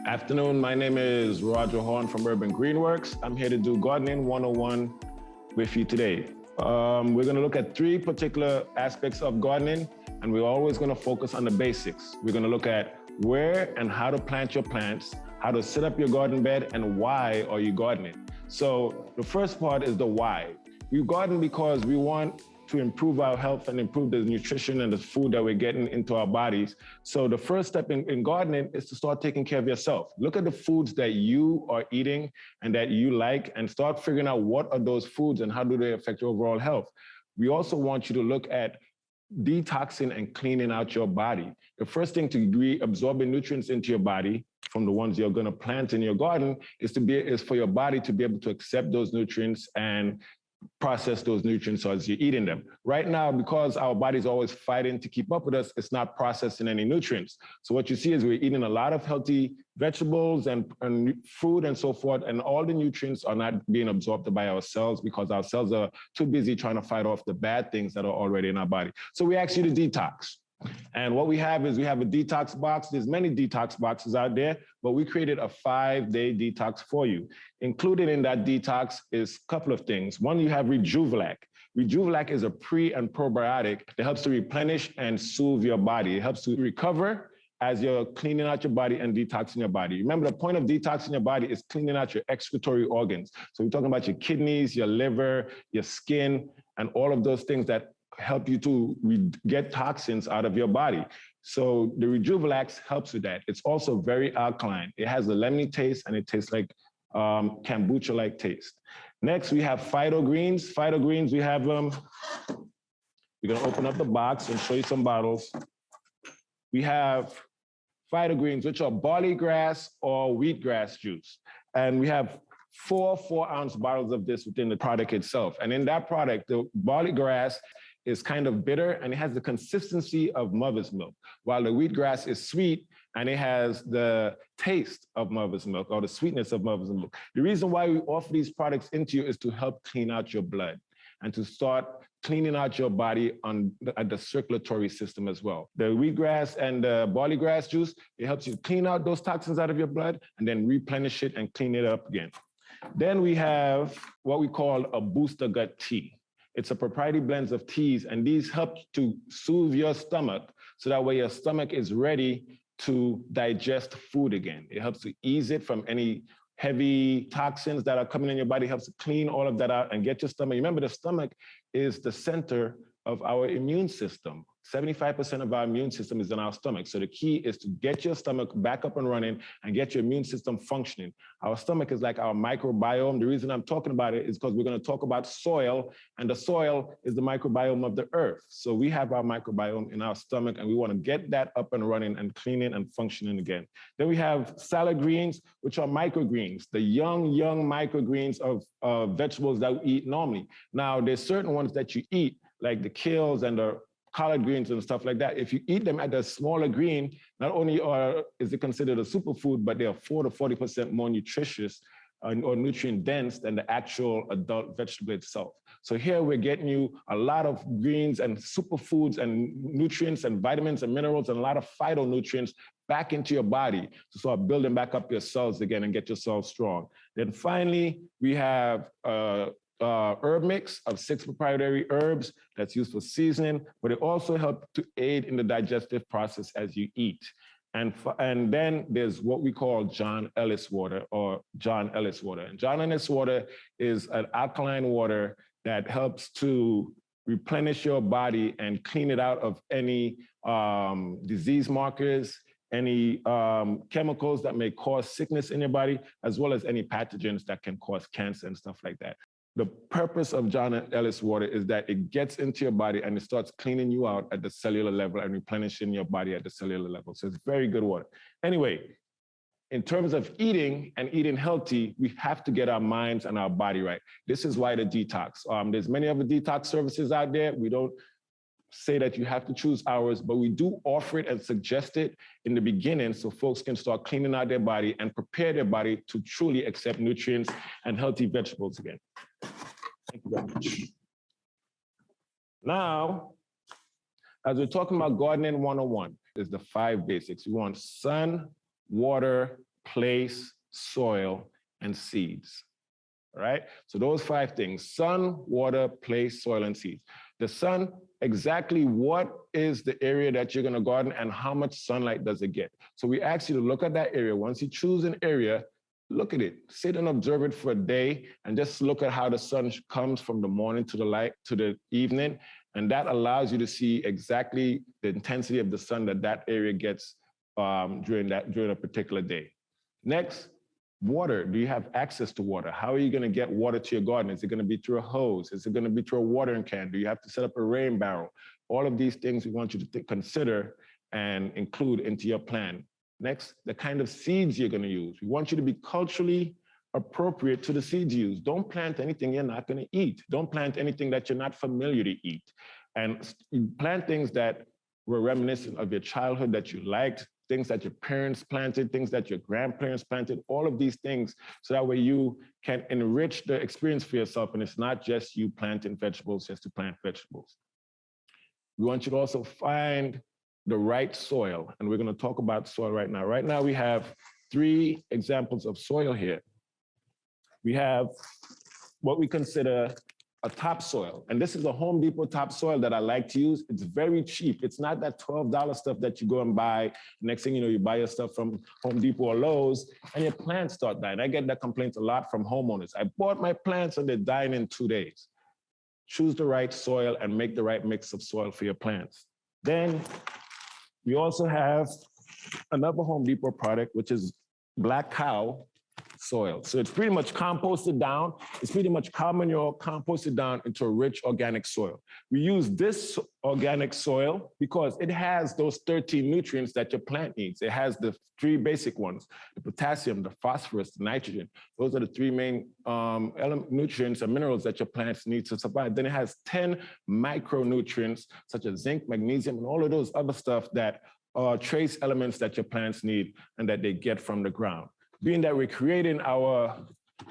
Afternoon, my name is Roger Horn from Urban Greenworks. I'm here to do Gardening 101 with you today. We're gonna look at 3 particular aspects of gardening, and we're always gonna focus on the basics. We're gonna look at where and how to plant your plants, how to set up your garden bed, and why are you gardening. So the first part is the why. We garden because we want to improve our health and improve the nutrition and the food that we're getting into our bodies. So the first step in gardening is to start taking care of yourself. Look at the foods that you are eating and that you like, and start figuring out what are those foods and how do they affect your overall health. We also want you to look at detoxing and cleaning out your body. The first thing to be absorbing nutrients into your body from the ones you're gonna plant in your garden is for your body to be able to accept those nutrients and process those nutrients as you're eating them. Right now, because our body's always fighting to keep up with us, it's not processing any nutrients. So what you see is we're eating a lot of healthy vegetables and food and so forth, and all the nutrients are not being absorbed by our cells because our cells are too busy trying to fight off the bad things that are already in our body. So we ask you to detox. And what we have is we have a detox box. There's many detox boxes out there, but we created a 5-day detox for you. Included in that detox is a couple of things. One, you have Rejuvelac. Rejuvelac is a pre and probiotic that helps to replenish and soothe your body. It helps to recover as you're cleaning out your body and detoxing your body. Remember, the point of detoxing your body is cleaning out your excretory organs. So we're talking about your kidneys, your liver, your skin, and all of those things that help you to get toxins out of your body. So the Rejuvelax helps with that. It's also very alkaline. It has a lemony taste, and it tastes like kombucha-like taste. Next, we have Phyto Greens. Phyto Greens, we have them. We're gonna open up the box and show you some bottles. We have Phyto Greens, which are barley grass or wheatgrass juice. And we have 4 4-ounce bottles of this within the product itself. And in that product, the barley grass is kind of bitter, and it has the consistency of mother's milk, while the wheatgrass is sweet and it has the taste of mother's milk, or the sweetness of mother's milk. The reason why we offer these products into you is to help clean out your blood and to start cleaning out your body at the circulatory system as well. The wheatgrass and the barley grass juice, it helps you clean out those toxins out of your blood and then replenish it and clean it up again. Then we have what we call a booster gut tea. It's a proprietary blend of teas, and these help to soothe your stomach so that way your stomach is ready to digest food again. It helps to ease it from any heavy toxins that are coming in your body, helps to clean all of that out and get your stomach. Remember, the stomach is the center of our immune system. 75% of our immune system is in our stomach. So the key is to get your stomach back up and running and get your immune system functioning. Our stomach is like our microbiome. The reason I'm talking about it is because we're going to talk about soil, and the soil is the microbiome of the earth. So we have our microbiome in our stomach, and we want to get that up and running and cleaning and functioning again. Then we have salad greens, which are microgreens, the young microgreens of vegetables that we eat normally. Now, there's certain ones that you eat, like the kales and the collard greens and stuff like that. If you eat them at a smaller green, not only is it considered a superfood, but they are 40 to 40% more nutritious or nutrient dense than the actual adult vegetable itself. So here we're getting you a lot of greens and superfoods and nutrients and vitamins and minerals and a lot of phytonutrients back into your body to start building back up your cells again and get your cells strong. Then finally, we have herb mix of 6 proprietary herbs that's used for seasoning, but it also helps to aid in the digestive process as you eat. And then there's what we call John Ellis water or John Ellis water. And John Ellis water is an alkaline water that helps to replenish your body and clean it out of any disease markers, any chemicals that may cause sickness in your body, as well as any pathogens that can cause cancer and stuff like that. The purpose of John Ellis water is that it gets into your body and it starts cleaning you out at the cellular level and replenishing your body at the cellular level. So it's very good water. Anyway, in terms of eating and eating healthy, we have to get our minds and our body right. This is why the detox. There's many other detox services out there. We don't say that you have to choose ours, but we do offer it and suggest it in the beginning so folks can start cleaning out their body and prepare their body to truly accept nutrients and healthy vegetables again. Thank you very much. Now, as we're talking about gardening 101, is the 5 basics. We want sun, water, place, soil, and seeds. All right? So those 5 things: sun, water, place, soil, and seeds. The sun, exactly what is the area that you're gonna garden and how much sunlight does it get? So we ask you to look at that area. Once you choose an area, look at it, sit and observe it for a day, and just look at how the sun comes from the morning to the light to the evening. And that allows you to see exactly the intensity of the sun that area gets during a particular day. Next, water. Do you have access to water? How are you going to get water to your garden? Is it going to be through a hose? Is it going to be through a watering can? Do you have to set up a rain barrel? All of these things we want you to consider and include into your plan. Next, the kind of seeds you're going to use. We want you to be culturally appropriate to the seeds you use. Don't plant anything you're not going to eat. Don't plant anything that you're not familiar to eat. And plant things that were reminiscent of your childhood that you liked, things that your parents planted, things that your grandparents planted, all of these things, so that way you can enrich the experience for yourself, and it's not just you planting vegetables just to plant vegetables. We want you to also find the right soil, and we're going to talk about soil right now. Right now we have 3 examples of soil here. We have what we consider a topsoil. And this is a Home Depot topsoil that I like to use. It's very cheap. It's not that $12 stuff that you go and buy. Next thing you know, you buy your stuff from Home Depot or Lowe's and your plants start dying. I get that complaint a lot from homeowners. I bought my plants and they're dying in 2 days. Choose the right soil and make the right mix of soil for your plants. Then we also have another Home Depot product, which is Black Cow soil. So it's pretty much composted down. It's pretty much cow manure composted down into a rich organic soil. We use this organic soil because it has those 13 nutrients that your plant needs. It has the 3 basic ones: the potassium, the phosphorus, the nitrogen. Those are the 3 main nutrients and minerals that your plants need to survive. Then it has 10 micronutrients such as zinc, magnesium, and all of those other stuff that are trace elements that your plants need and that they get from the ground. Being that we're creating our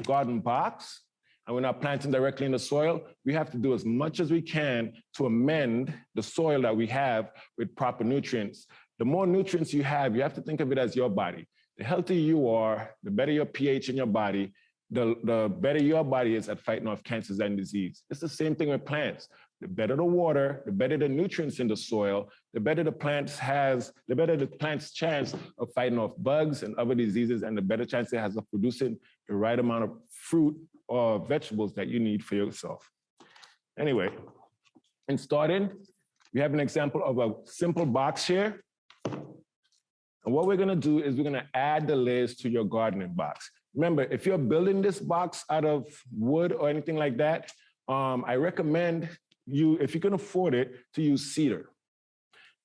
garden box and we're not planting directly in the soil, we have to do as much as we can to amend the soil that we have with proper nutrients. The more nutrients you have to think of it as your body. The healthier you are, the better your pH in your body, the better your body is at fighting off cancers and disease. It's the same thing with plants. The better the water, the better the nutrients in the soil, the better the plant's chance of fighting off bugs and other diseases, and the better chance it has of producing the right amount of fruit or vegetables that you need for yourself. Anyway, in starting, we have an example of a simple box here. And what we're gonna do is we're gonna add the layers to your gardening box. Remember, if you're building this box out of wood or anything like that, I recommend you, if you can afford it, to use cedar.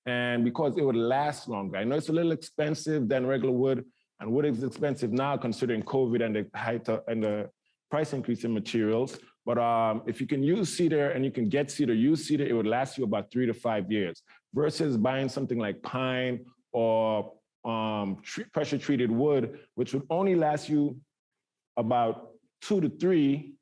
And because it would last longer. I know it's a little expensive than regular wood, and wood is expensive now considering COVID and the height and the price increase in materials. But if you can use cedar and you can get cedar, use cedar, it would last you about 3 to 5 years versus buying something like pine or pressure treated wood, which would only last you about 2 to 3.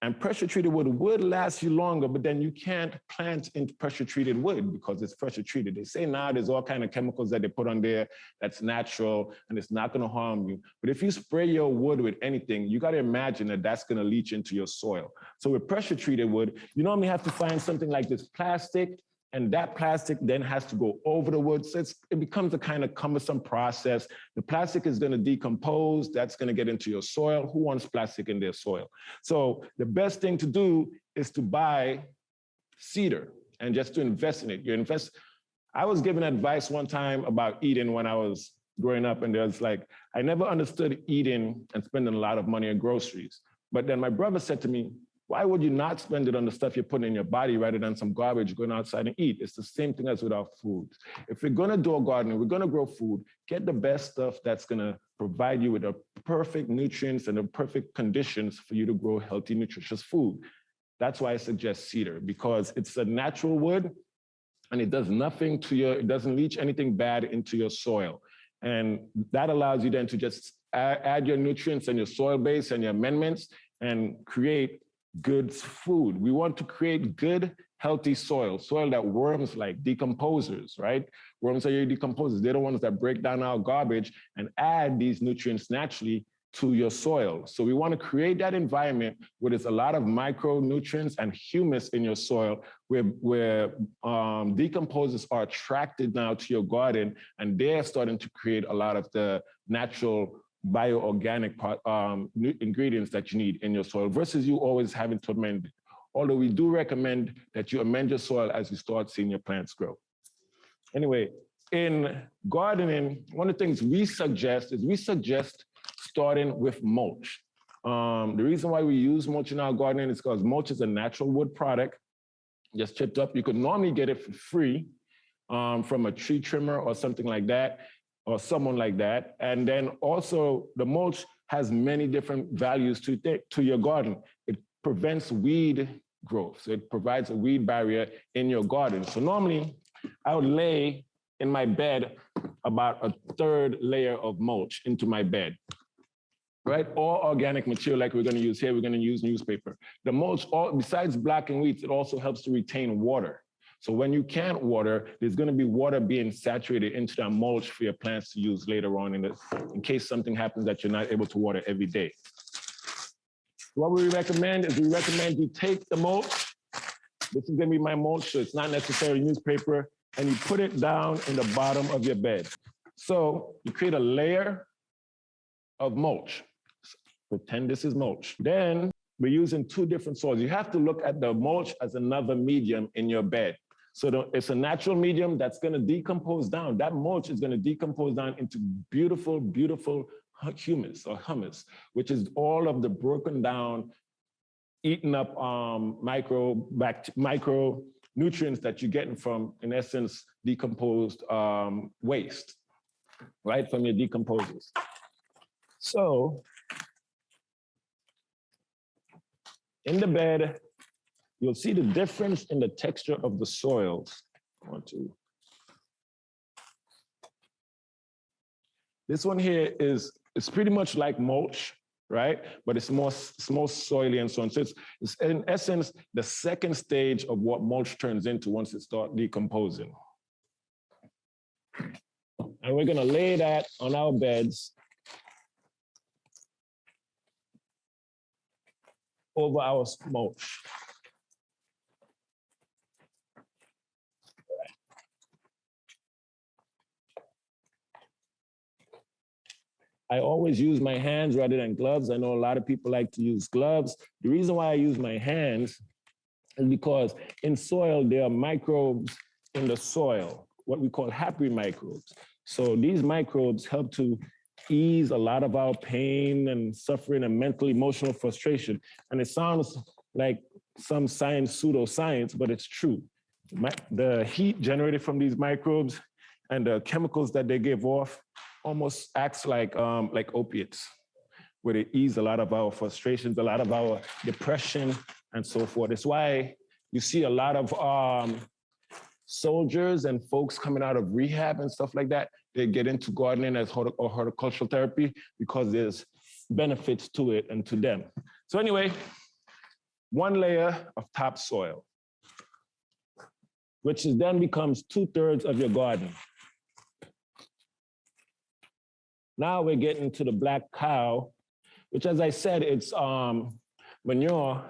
And pressure-treated wood would last you longer, but then you can't plant into pressure-treated wood because it's pressure-treated. They say now there's all kinds of chemicals that they put on there that's natural and it's not gonna harm you. But if you spray your wood with anything, you gotta imagine that that's gonna leach into your soil. So with pressure-treated wood, you normally have to find something like this plastic, and that plastic then has to go over the wood. So it becomes a kind of cumbersome process. The plastic is gonna decompose, that's gonna get into your soil. Who wants plastic in their soil? So the best thing to do is to buy cedar and just to invest in it. I was given advice one time about eating when I was growing up, and there was like, I never understood eating and spending a lot of money on groceries. But then my brother said to me, why would you not spend it on the stuff you're putting in your body rather than some garbage going outside and eat? It's the same thing as with our food. If we're gonna do a garden, we're gonna grow food, get the best stuff that's gonna provide you with the perfect nutrients and the perfect conditions for you to grow healthy, nutritious food. That's why I suggest cedar, because it's a natural wood and it does nothing to it doesn't leach anything bad into your soil. And that allows you then to just add your nutrients and your soil base and your amendments and create good food. We want to create good, healthy soil that worms like, decomposers, right? Worms are your decomposers. They're the ones that break down our garbage and add these nutrients naturally to your soil. So we want to create that environment where there's a lot of micronutrients and humus in your soil, where decomposers are attracted now to your garden, and they're starting to create a lot of the natural bioorganic ingredients that you need in your soil, versus you always having to amend it. Although we do recommend that you amend your soil as you start seeing your plants grow. Anyway, in gardening, one of the things we suggest starting with mulch. The reason why we use mulch in our gardening is because mulch is a natural wood product, just chipped up. You could normally get it for free from a tree trimmer or something like that, or someone like that. And then also the mulch has many different values to your garden. It prevents weed growth. So it provides a weed barrier in your garden. So normally I would lay in my bed about a third layer of mulch into my bed, right? Or organic material like we're gonna use here, we're gonna use newspaper. The mulch, besides blocking weeds, it also helps to retain water. So when you can't water, there's gonna be water being saturated into that mulch for your plants to use later on in case something happens that you're not able to water every day. What we recommend is you take the mulch, this is gonna be my mulch, so it's not necessarily newspaper, and you put it down in the bottom of your bed. So you create a layer of mulch. Pretend this is mulch. Then we're using two different soils. You have to look at the mulch as another medium in your bed. So it's a natural medium that's gonna decompose down. That mulch is gonna decompose down into beautiful, beautiful humus or humus, which is all of the broken down, eaten up micronutrients that you're getting from, in essence, decomposed waste, right, from your decomposers. So in the bed, you'll see the difference in the texture of the soils. This one here it's pretty much like mulch, right? But it's more soily and so on. So it's in essence the second stage of what mulch turns into once it starts decomposing. And we're gonna lay that on our beds over our mulch. I always use my hands rather than gloves. I know a lot of people like to use gloves. The reason why I use my hands is because in soil, there are microbes in the soil, what we call happy microbes. So these microbes help to ease a lot of our pain and suffering and mental, emotional frustration. And it sounds like some pseudoscience, but it's true. The heat generated from these microbes and the chemicals that they give off almost acts like opiates, where they ease a lot of our frustrations, a lot of our depression, and so forth. It's why you see a lot of soldiers and folks coming out of rehab and stuff like that. They get into gardening or horticultural therapy because there's benefits to it and to them. So anyway, one layer of topsoil, which then becomes 2/3 of your garden. Now we're getting to the black cow, which, as I said, it's manure,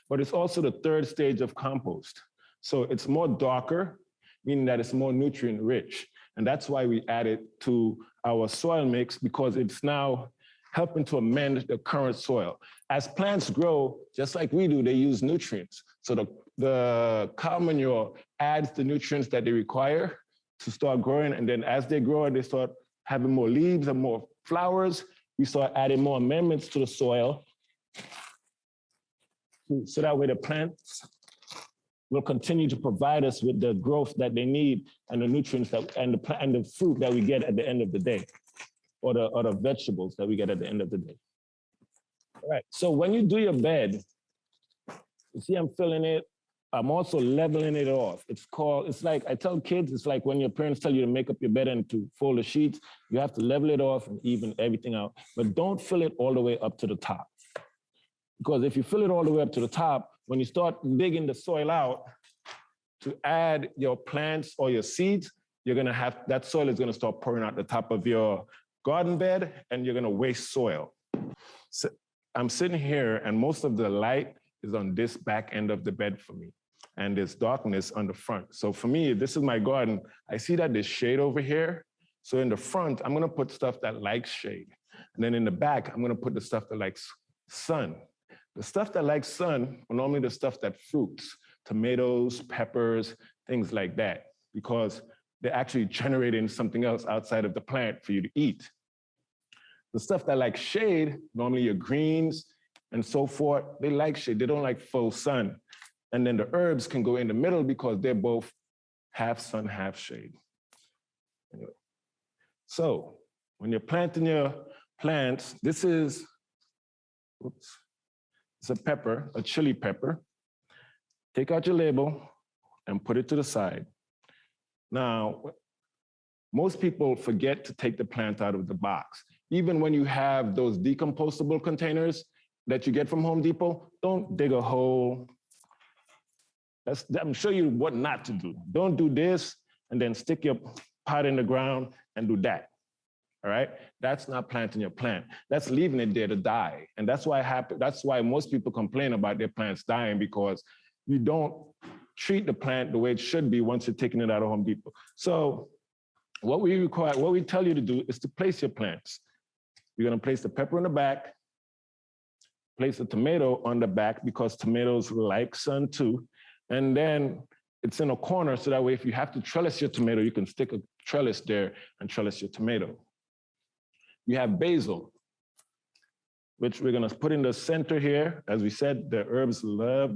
but it's also the third stage of compost. So it's more darker, meaning that it's more nutrient rich. And that's why we add it to our soil mix, because it's now helping to amend the current soil. As plants grow, just like we do, they use nutrients. So the cow manure adds the nutrients that they require to start growing. And then as they grow and they start having more leaves and more flowers, we start adding more amendments to the soil. So that way the plants will continue to provide us with the growth that they need and the nutrients and the fruit that we get at the end of the day, or the vegetables that we get at the end of the day. All right, so when you do your bed, you see I'm filling it, I'm also leveling it off. It's like, I tell kids, it's like when your parents tell you to make up your bed and to fold the sheets, you have to level it off and even everything out, but don't fill it all the way up to the top. Because if you fill it all the way up to the top, when you start digging the soil out to add your plants or your seeds, you're gonna have, that soil is gonna start pouring out the top of your garden bed and you're gonna waste soil. So I'm sitting here and most of the light is on this back end of the bed for me. And there's darkness on the front. So for me, this is my garden. I see that there's shade over here. So in the front, I'm gonna put stuff that likes shade. And then in the back, I'm gonna put the stuff that likes sun. The stuff that likes sun are normally the stuff that fruits, tomatoes, peppers, things like that, because they're actually generating something else outside of the plant for you to eat. The stuff that likes shade, normally your greens and so forth, they like shade, they don't like full sun. And then the herbs can go in the middle because they're both half sun, half shade. Anyway, so when you're planting your plants, this is, oops, it's a pepper, a chili pepper. Take out your label and put it to the side. Now, most people forget to take the plant out of the box. Even when you have those decompostable containers that you get from Home Depot, don't dig a hole. I'm showing you what not to do. Don't do this and then stick your pot in the ground and do that. All right? That's not planting your plant. That's leaving it there to die. And that's why most people complain about their plants dying, because you don't treat the plant the way it should be once you're taking it out of Home Depot. So what we tell you to do is to place your plants. You're gonna place the pepper in the back, place the tomato on the back because tomatoes like sun too. And then it's in a corner so that way if you have to trellis your tomato, you can stick a trellis there and trellis your tomato. You have basil, which we're gonna put in the center here. As we said, the herbs love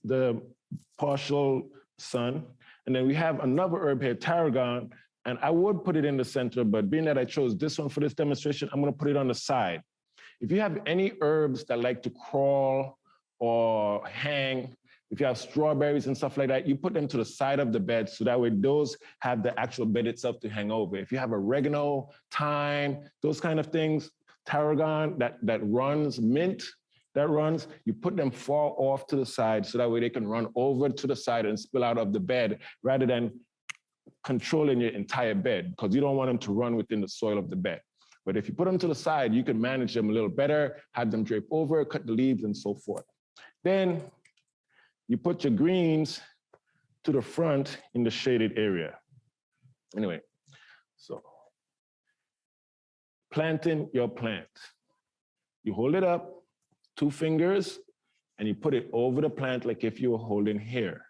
the partial sun. And then we have another herb here, tarragon, and I would put it in the center, but being that I chose this one for this demonstration, I'm gonna put it on the side. If you have any herbs that like to crawl or hang, if you have strawberries and stuff like that, you put them to the side of the bed so that way those have the actual bed itself to hang over. If you have oregano, thyme, those kind of things, tarragon that runs, mint that runs, you put them far off to the side so that way they can run over to the side and spill out of the bed rather than controlling your entire bed, because you don't want them to run within the soil of the bed. But if you put them to the side, you can manage them a little better, have them drape over, cut the leaves and so forth. Then you put your greens to the front in the shaded area. Anyway, so planting your plant. You hold it up, 2 fingers, and you put it over the plant like if you were holding here.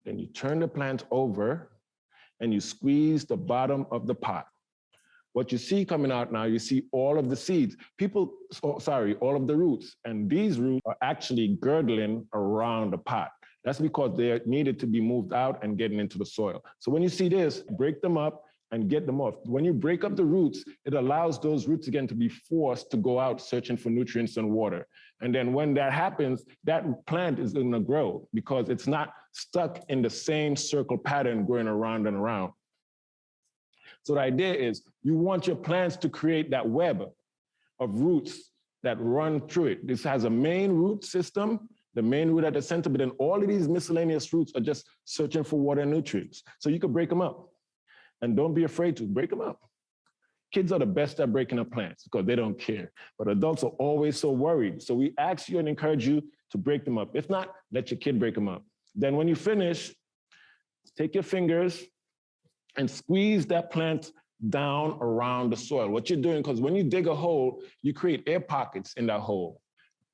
Then you turn the plant over and you squeeze the bottom of the pot. What you see coming out now, you see all of the seeds. All of the roots. And these roots are actually girdling around the pot. That's because they needed to be moved out and getting into the soil. So when you see this, break them up and get them off. When you break up the roots, it allows those roots again to be forced to go out searching for nutrients and water. And then when that happens, that plant is gonna grow because it's not stuck in the same circle pattern going around and around. So the idea is you want your plants to create that web of roots that run through it. This has a main root system, the main root at the center, but then all of these miscellaneous roots are just searching for water and nutrients. So you could break them up. And don't be afraid to break them up. Kids are the best at breaking up plants because they don't care. But adults are always so worried. So we ask you and encourage you to break them up. If not, let your kid break them up. Then when you finish, take your fingers and squeeze that plant down around the soil. What you're doing, because when you dig a hole, you create air pockets in that hole,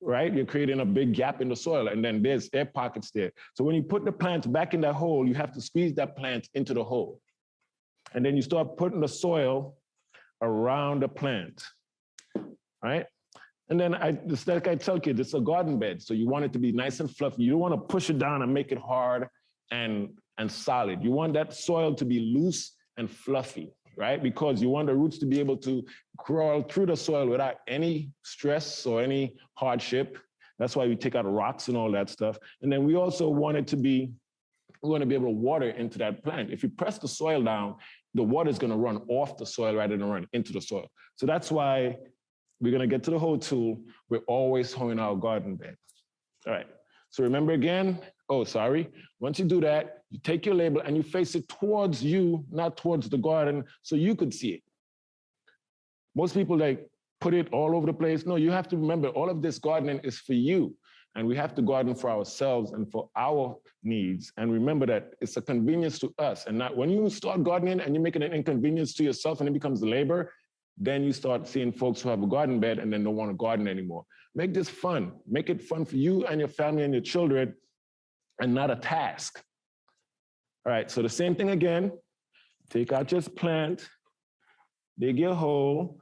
right? You're creating a big gap in the soil and then there's air pockets there. So when you put the plant back in that hole, you have to squeeze that plant into the hole. And then you start putting the soil around the plant, right? And then just like I tell kids, it's a garden bed. So you want it to be nice and fluffy. You don't want to push it down and make it hard and solid. You want that soil to be loose and fluffy, right? Because you want the roots to be able to crawl through the soil without any stress or any hardship. That's why we take out rocks and all that stuff. And then we also want it to be, we want to be able to water into that plant. If you press the soil down, the water is going to run off the soil rather than run into the soil. So that's why we're gonna get to the hoe tool. We're always hoeing our garden bed. All right, so remember again, once you do that, you take your label and you face it towards you, not towards the garden, so you could see it. Most people like put it all over the place. No, you have to remember all of this gardening is for you. And we have to garden for ourselves and for our needs. And remember that it's a convenience to us. And not when you start gardening and you make it an inconvenience to yourself and it becomes labor, then you start seeing folks who have a garden bed and then don't want to garden anymore. Make this fun. Make it fun for you and your family and your children and not a task. All right, so the same thing again. Take out your plant, dig your hole,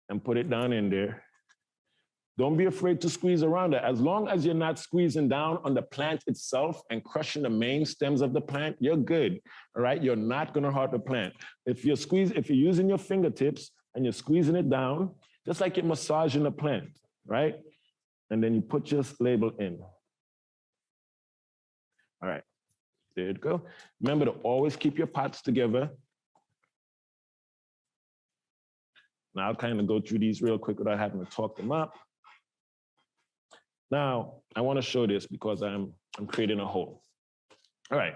and put it down in there. Don't be afraid to squeeze around it. As long as you're not squeezing down on the plant itself and crushing the main stems of the plant, you're good, all right? You're not gonna hurt the plant. If you're using your fingertips and you're squeezing it down, just like you're massaging the plant, right? And then you put your label in. All right, there you go. Remember to always keep your pots together. Now I'll kind of go through these real quick without having to talk them up. Now, I want to show this because I'm creating a hole. All right,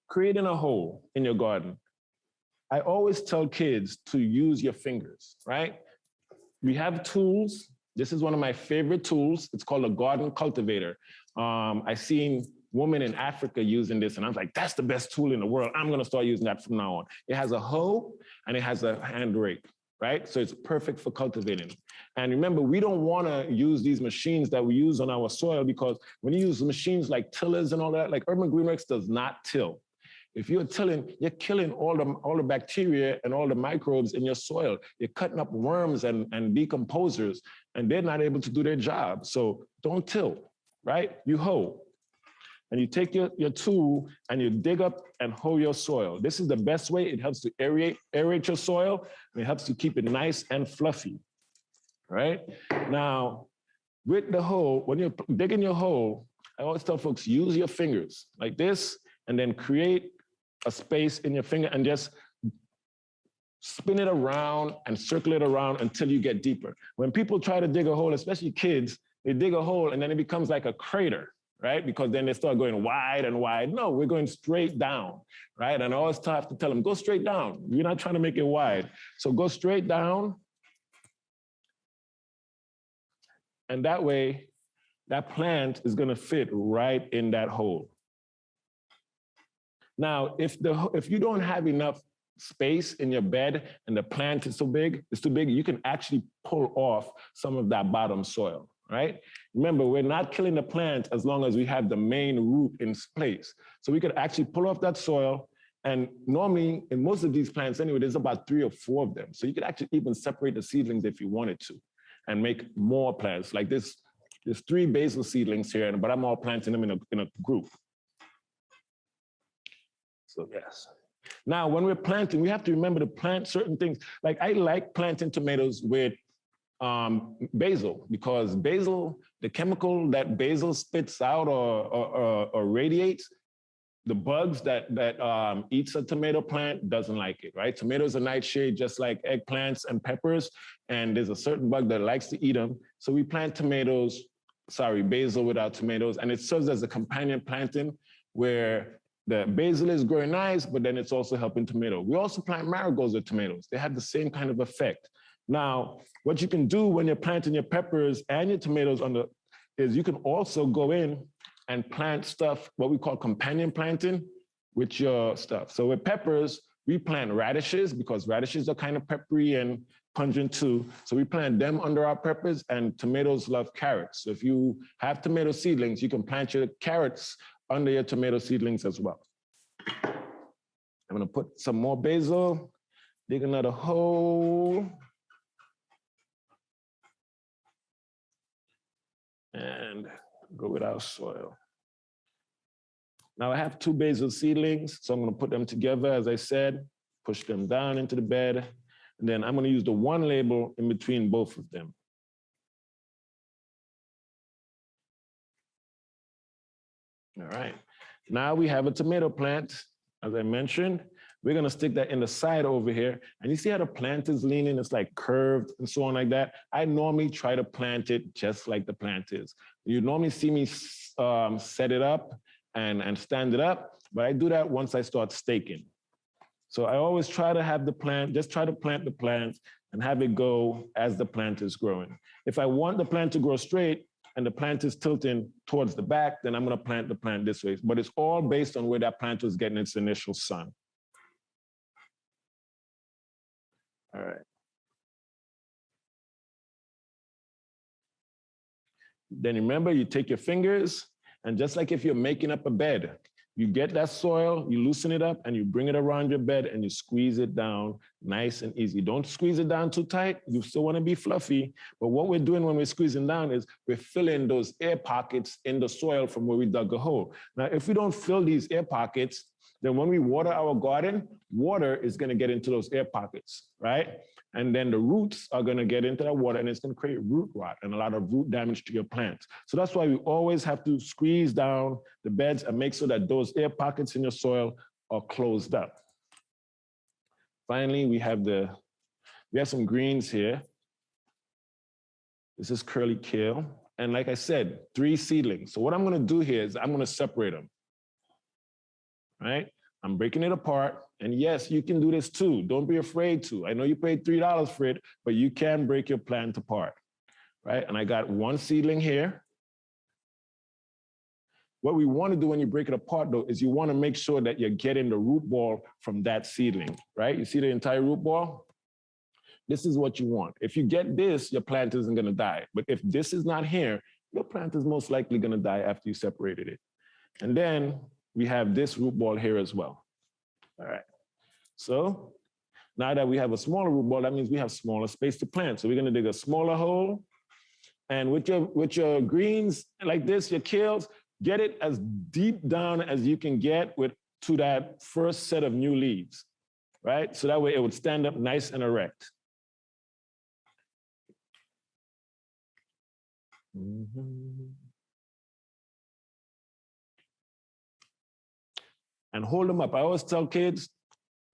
creating a hole in your garden. I always tell kids to use your fingers, right? We have tools. This is one of my favorite tools. It's called a garden cultivator. I've seen women in Africa using this, and I was like, that's the best tool in the world. I'm gonna start using that from now on. It has a hoe and it has a hand rake, right? So it's perfect for cultivating. And remember, we don't wanna use these machines that we use on our soil because when you use machines like tillers and all that, like Urban Greenworks does not till. If you're tilling, you're killing all the bacteria and all the microbes in your soil. You're cutting up worms and decomposers, and they're not able to do their job. So don't till, right? You hoe. And you take your tool and you dig up and hoe your soil. This is the best way. It helps to aerate your soil, and it helps to keep it nice and fluffy, right? Now, with the hoe, when you're digging your hole, I always tell folks, use your fingers like this, and then create a space in your finger and just spin it around and circle it around until you get deeper. When people try to dig a hole, especially kids, they dig a hole and then it becomes like a crater, right? Because then they start going wide and wide. No, we're going straight down, right? And I always have to tell them, go straight down. We're not trying to make it wide. So go straight down. And that way, that plant is gonna fit right in that hole. Now, if you don't have enough space in your bed and the plant is too big, you can actually pull off some of that bottom soil, right? Remember, we're not killing the plant as long as we have the main root in place. So we could actually pull off that soil, and normally in most of these plants anyway, there's about 3 or 4 of them. So you could actually even separate the seedlings if you wanted to and make more plants. Like this, there's 3 basil seedlings here, but I'm all planting them in a group. So yes. Now, when we're planting, we have to remember to plant certain things. Like I like planting tomatoes with basil, because basil, the chemical that basil spits out or radiates, the bugs that eats a tomato plant doesn't like it, right? Tomatoes are nightshade, just like eggplants and peppers, and there's a certain bug that likes to eat them. So we plant basil without tomatoes, and it serves as a companion planting where the basil is growing nice, but then it's also helping tomato. We also plant marigolds with tomatoes. They have the same kind of effect. Now, what you can do when you're planting your peppers and your tomatoes is you can also go in and plant stuff, what we call companion planting with your stuff. So with peppers, we plant radishes because radishes are kind of peppery and pungent too. So we plant them under our peppers, and tomatoes love carrots. So if you have tomato seedlings, you can plant your carrots under your tomato seedlings as well. I'm gonna put some more basil, dig another hole. And go with our soil. Now I have 2 basil seedlings, so I'm gonna put them together, as I said, push them down into the bed, and then I'm gonna use the 1 label in between both of them. All right, now we have a tomato plant, as I mentioned. We're gonna stick that in the side over here. And you see how the plant is leaning? It's like curved and so on like that. I normally try to plant it just like the plant is. You normally see me set it up and stand it up, but I do that once I start staking. So I always try to have the plant, just try to plant the plant and have it go as the plant is growing. If I want the plant to grow straight and the plant is tilting towards the back, then I'm gonna plant the plant this way. But it's all based on where that plant was getting its initial sun. All right. Then remember, you take your fingers, and just like if you're making up a bed, you get that soil, you loosen it up, and you bring it around your bed, and you squeeze it down nice and easy. Don't squeeze it down too tight. You still want to be fluffy. But what we're doing when we're squeezing down is we're filling those air pockets in the soil from where we dug a hole. Now, if we don't fill these air pockets, then when we water our garden, water is going to get into those air pockets, right? And then the roots are going to get into that water, and it's going to create root rot and a lot of root damage to your plants. So that's why we always have to squeeze down the beds and make sure that those air pockets in your soil are closed up. Finally, we have some greens here. This is curly kale. And like I said, 3 seedlings. So what I'm going to do here is I'm going to separate them. Right? I'm breaking it apart. And yes, you can do this too. Don't be afraid to. I know you paid $3 for it, but you can break your plant apart, right? And I got 1 seedling here. What we want to do when you break it apart, though, is you want to make sure that you're getting the root ball from that seedling, right? You see the entire root ball? This is what you want. If you get this, your plant isn't going to die. But if this is not here, your plant is most likely going to die after you separated it. And then we have this root ball here as well. All right. So now that we have a smaller root ball, that means we have smaller space to plant. So we're going to dig a smaller hole. And with your greens like this, your kales, get it as deep down as you can get to that first set of new leaves, right? So that way it would stand up nice and erect. And hold them up. I always tell kids,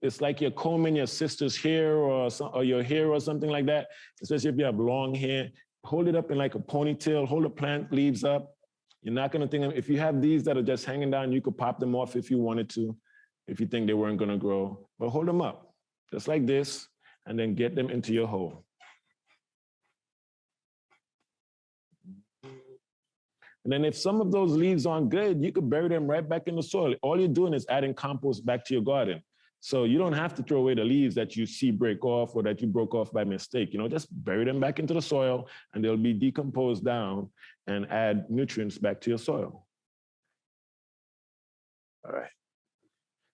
it's like you're combing your sister's hair or your hair or something like that, especially if you have long hair. Hold it up in like a ponytail, hold the plant leaves up. You're not gonna think, if you have these that are just hanging down, you could pop them off if you wanted to, if you think they weren't gonna grow. But hold them up, just like this, and then get them into your hole. And then if some of those leaves aren't good, you could bury them right back in the soil. All you're doing is adding compost back to your garden. So you don't have to throw away the leaves that you see break off or that you broke off by mistake. Just bury them back into the soil and they'll be decomposed down and add nutrients back to your soil. All right.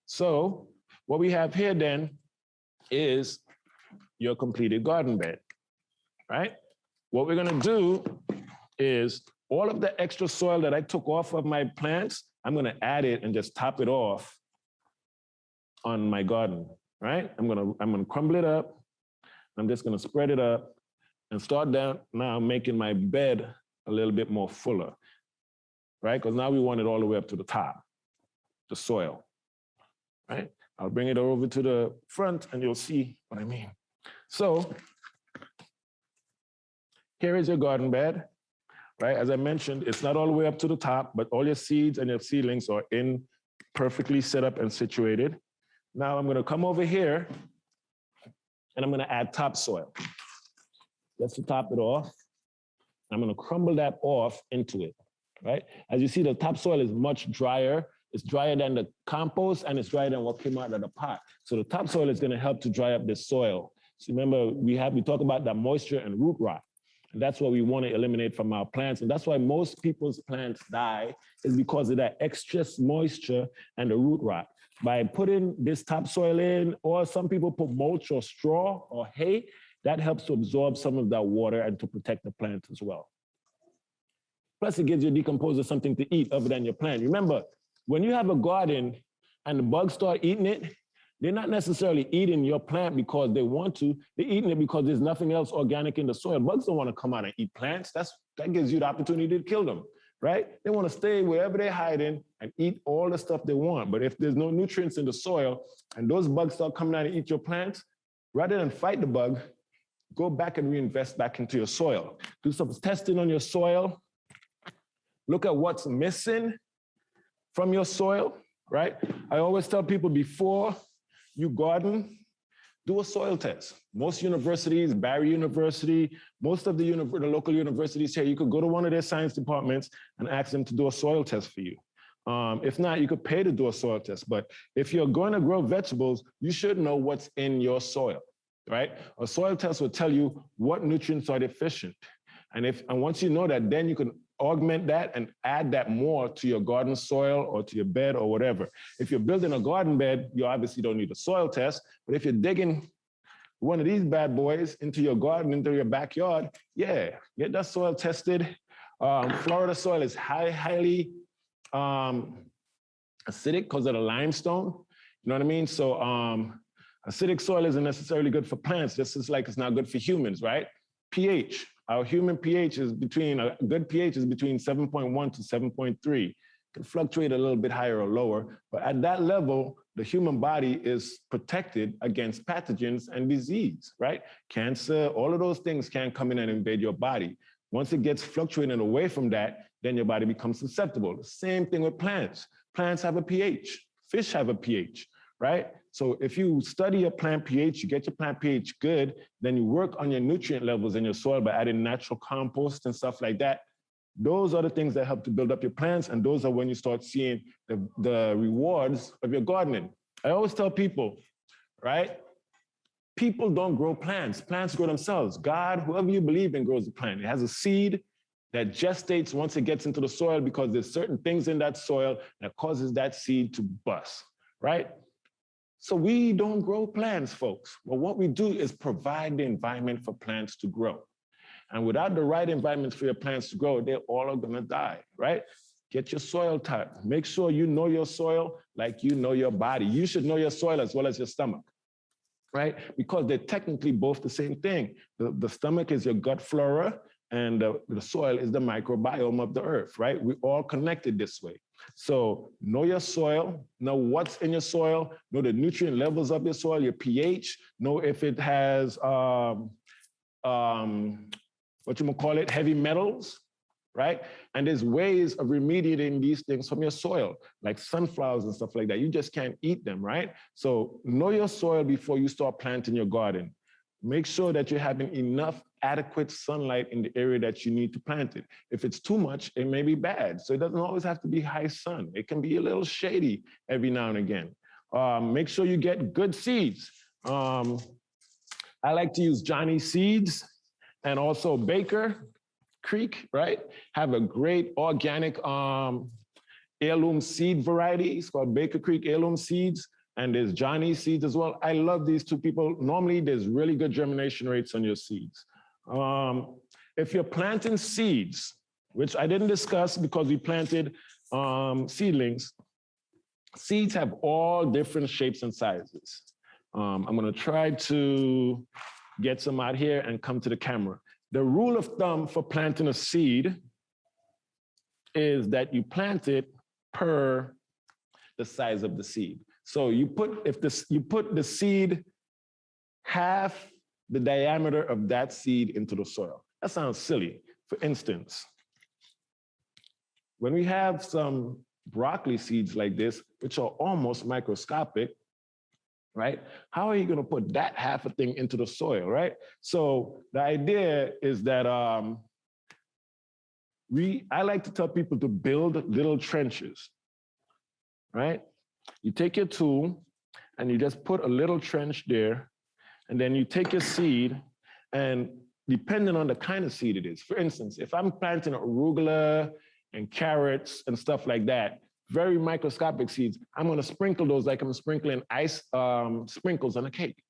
So what we have here then is your completed garden bed, right? What we're gonna do is all of the extra soil that I took off of my plants, I'm gonna add it and just top it off on my garden, right? I'm gonna crumble it up. I'm just gonna spread it up and start down now making my bed a little bit more fuller, right? Because now we want it all the way up to the top, the soil, right? I'll bring it over to the front and you'll see what I mean. So here is your garden bed. Right, as I mentioned, it's not all the way up to the top, but all your seeds and your seedlings are in perfectly set up and situated. Now I'm gonna come over here and I'm gonna add topsoil. Just to top it off. I'm gonna crumble that off into it, right? As you see, the topsoil is much drier. It's drier than the compost and it's drier than what came out of the pot. So the topsoil is gonna help to dry up the soil. So remember, we talk about that moisture and root rot. And that's what we want to eliminate from our plants. And that's why most people's plants die, is because of that excess moisture and the root rot. By putting this topsoil in, or some people put mulch or straw or hay, that helps to absorb some of that water and to protect the plant as well. Plus, it gives your decomposer something to eat other than your plant. Remember, when you have a garden and the bugs start eating it, they're not necessarily eating your plant because they want to. They're eating it because there's nothing else organic in the soil. Bugs don't want to come out and eat plants. That gives you the opportunity to kill them. right? They want to stay wherever they're hiding and eat all the stuff they want. But if there's no nutrients in the soil and those bugs start coming out and eat your plants, rather than fight the bug, go back and reinvest back into your soil. Do some testing on your soil. Look at what's missing from your soil, right? I always tell people before you garden, do a soil test. Most universities, Barry University, most of the local universities here, you could go to one of their science departments and ask them to do a soil test for you. If not, you could pay to do a soil test. But if you're going to grow vegetables, you should know what's in your soil, right? A soil test will tell you what nutrients are deficient. And once you know that, then you can augment that and add that more to your garden soil or to your bed or whatever. If you're building a garden bed, you obviously don't need a soil test, but if you're digging one of these bad boys into your garden, into your backyard, yeah, get that soil tested. Florida soil is highly acidic because of the limestone, you know what I mean? So acidic soil isn't necessarily good for plants, just as like it's not good for humans, right? pH. Our human pH is a good pH is between 7.1 to 7.3. It can fluctuate a little bit higher or lower, but at that level, the human body is protected against pathogens and disease, right? Cancer, all of those things can come in and invade your body. Once it gets fluctuating away from that, then your body becomes susceptible. The same thing with plants. Plants have a pH. Fish have a pH, right? So if you study your plant pH, you get your plant pH good, then you work on your nutrient levels in your soil by adding natural compost and stuff like that. Those are the things that help to build up your plants, and those are when you start seeing the rewards of your gardening. I always tell people, right? People don't grow plants. Plants grow themselves. God, whoever you believe in, grows the plant. It has a seed that gestates once it gets into the soil because there's certain things in that soil that causes that seed to bust, right? So we don't grow plants, folks. Well, what we do is provide the environment for plants to grow. And without the right environment for your plants to grow, they all are gonna die, right? Get your soil type. Make sure you know your soil like you know your body. You should know your soil as well as your stomach, right? Because they're technically both the same thing. The stomach is your gut flora, and the soil is the microbiome of the earth, right? We're all connected this way. So know your soil, know what's in your soil, know the nutrient levels of your soil, your pH, know if it has, heavy metals, right? And there's ways of remediating these things from your soil, like sunflowers and stuff like that. You just can't eat them, right? So know your soil before you start planting your garden. Make sure that you're having enough adequate sunlight in the area that you need to plant it. If it's too much, it may be bad. So it doesn't always have to be high sun. It can be a little shady every now and again. Make sure you get good seeds. I like to use Johnny seeds and also Baker Creek, right? Have a great organic heirloom seed variety. It's called Baker Creek heirloom seeds. And there's Johnny seeds as well. I love these two people. Normally, there's really good germination rates on your seeds. If you're planting seeds, which I didn't discuss because we planted seedlings, seeds have all different shapes and sizes. I'm gonna try to get some out here and come to the camera. The rule of thumb for planting a seed is that you plant it per the size of the seed. So you put the seed half the diameter of that seed into the soil. That sounds silly. For instance, when we have some broccoli seeds like this, which are almost microscopic, right? How are you gonna put that half a thing into the soil, right? So the idea is that I like to tell people to build little trenches, right? You take your tool and you just put a little trench there, and then you take your seed, and depending on the kind of seed it is, for instance, if I'm planting arugula and carrots and stuff like that, very microscopic seeds, I'm gonna sprinkle those like I'm sprinkling ice sprinkles on a cake,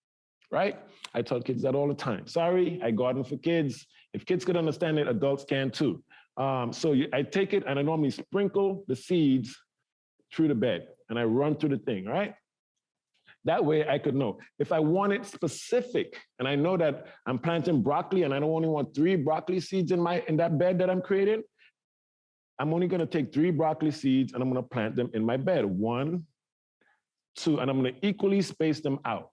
right? I tell kids that all the time. Sorry, I garden for kids. If kids could understand it, adults can too. I take it and I normally sprinkle the seeds through the bed, and I run through the thing, right? That way I could know. If I want it specific, and I know that I'm planting broccoli and I don't only want 3 broccoli seeds in that bed that I'm creating, I'm only gonna take 3 broccoli seeds and I'm gonna plant them in my bed. 1, 2, and I'm gonna equally space them out.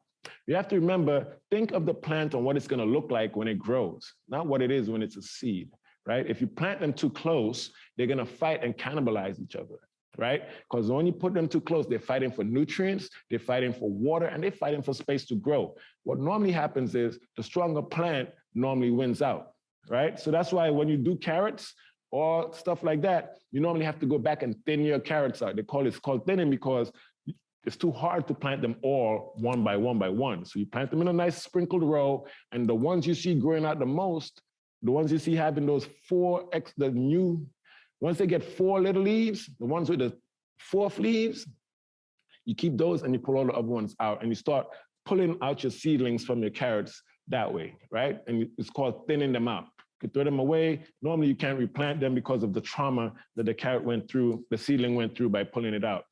You have to remember, think of the plant and what it's gonna look like when it grows, not what it is when it's a seed, right? If you plant them too close, they're gonna fight and cannibalize each other, right? Because when you put them too close, they're fighting for nutrients, they're fighting for water, and they're fighting for space to grow. What normally happens is the stronger plant normally wins out, right? So that's why when you do carrots or stuff like that, you normally have to go back and thin your carrots out. It's called thinning because it's too hard to plant them all one by one by one. So you plant them in a nice sprinkled row, and the ones you see growing out the most, the ones you see having those once they get 4 little leaves, the ones with the 4th leaves, you keep those and you pull all the other ones out, and you start pulling out your seedlings from your carrots that way, right? And it's called thinning them out. You throw them away. Normally you can't replant them because of the trauma that the seedling went through by pulling it out.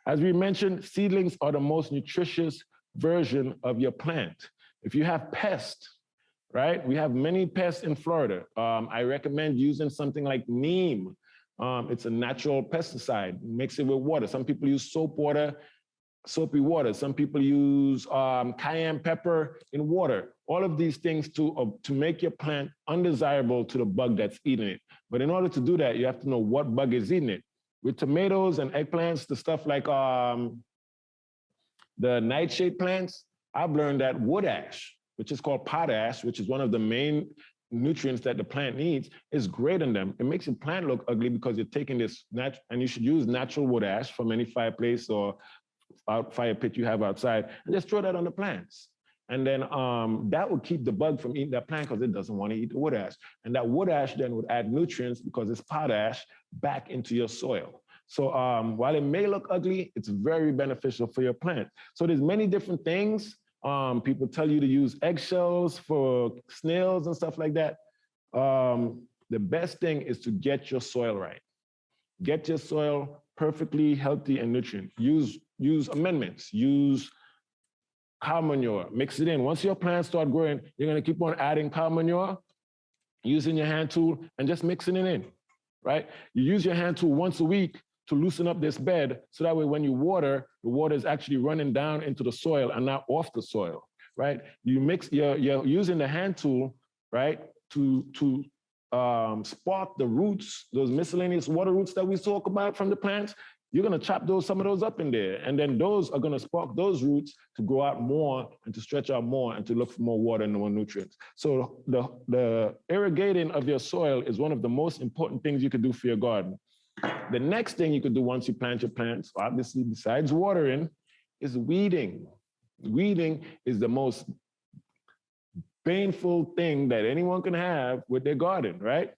As we mentioned, seedlings are the most nutritious version of your plant. If you have pests, right? We have many pests in Florida. I recommend using something like neem. It's a natural pesticide. Mix it with water. Some people use soapy water. Some people use cayenne pepper in water. All of these things to make your plant undesirable to the bug that's eating it. But in order to do that, you have to know what bug is eating it. With tomatoes and eggplants, the stuff like the nightshade plants, I've learned that wood ash, which is called potash, which is one of the main nutrients that the plant needs, is great in them. It makes your plant look ugly because you're taking this and you should use natural wood ash from any fireplace or fire pit you have outside, and just throw that on the plants. And then that would keep the bug from eating that plant because it doesn't want to eat the wood ash. And that wood ash then would add nutrients because it's potash back into your soil. So while it may look ugly, it's very beneficial for your plant. So there's many different things. People tell you to use eggshells for snails and stuff like that. The best thing is to get your soil right. Get your soil perfectly healthy and nutrient. Use amendments. Use cow manure, mix it in. Once your plants start growing, you're gonna keep on adding cow manure, using your hand tool and just mixing it in, right? You use your hand tool once a week to loosen up this bed, so that way when you water, the water is actually running down into the soil and not off the soil, right? You're using the hand tool, right, to spark the roots, those miscellaneous water roots that we talk about from the plants. You're gonna chop some of those up in there, and then those are gonna spark those roots to grow out more and to stretch out more and to look for more water and more nutrients. So the irrigating of your soil is one of the most important things you could do for your garden. The next thing you could do once you plant your plants, obviously besides watering, is weeding. Weeding is the most painful thing that anyone can have with their garden, right?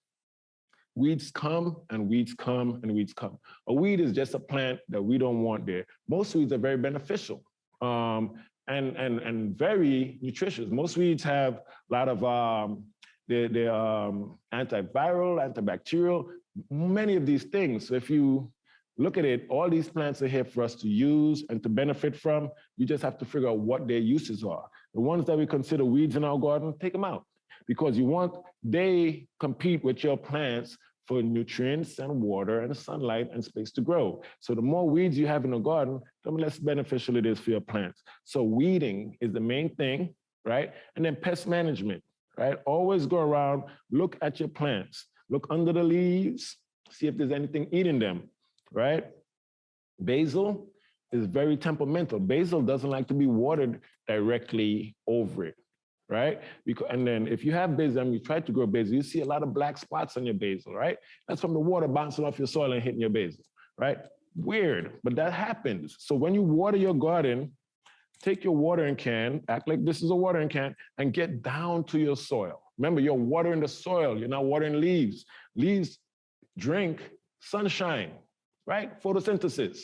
Weeds come and weeds come and weeds come. A weed is just a plant that we don't want there. Most weeds are very beneficial and very nutritious. Most weeds have a lot of they're antiviral, antibacterial, many of these things. So if you look at it, all these plants are here for us to use and to benefit from. You just have to figure out what their uses are. The ones that we consider weeds in our garden, take them out, because they compete with your plants for nutrients and water and sunlight and space to grow. So the more weeds you have in the garden, the less beneficial it is for your plants. So weeding is the main thing, right? And then pest management, right? Always go around, look at your plants, look under the leaves, see if there's anything eating them, right? Basil is very temperamental. Basil doesn't like to be watered directly over it, right? And then if you have basil and you try to grow basil, you see a lot of black spots on your basil, right? That's from the water bouncing off your soil and hitting your basil, right? Weird, but that happens. So when you water your garden, take your watering can, act like this is a watering can, and get down to your soil. Remember, you're watering the soil, you're not watering leaves. Leaves drink sunshine, right? Photosynthesis,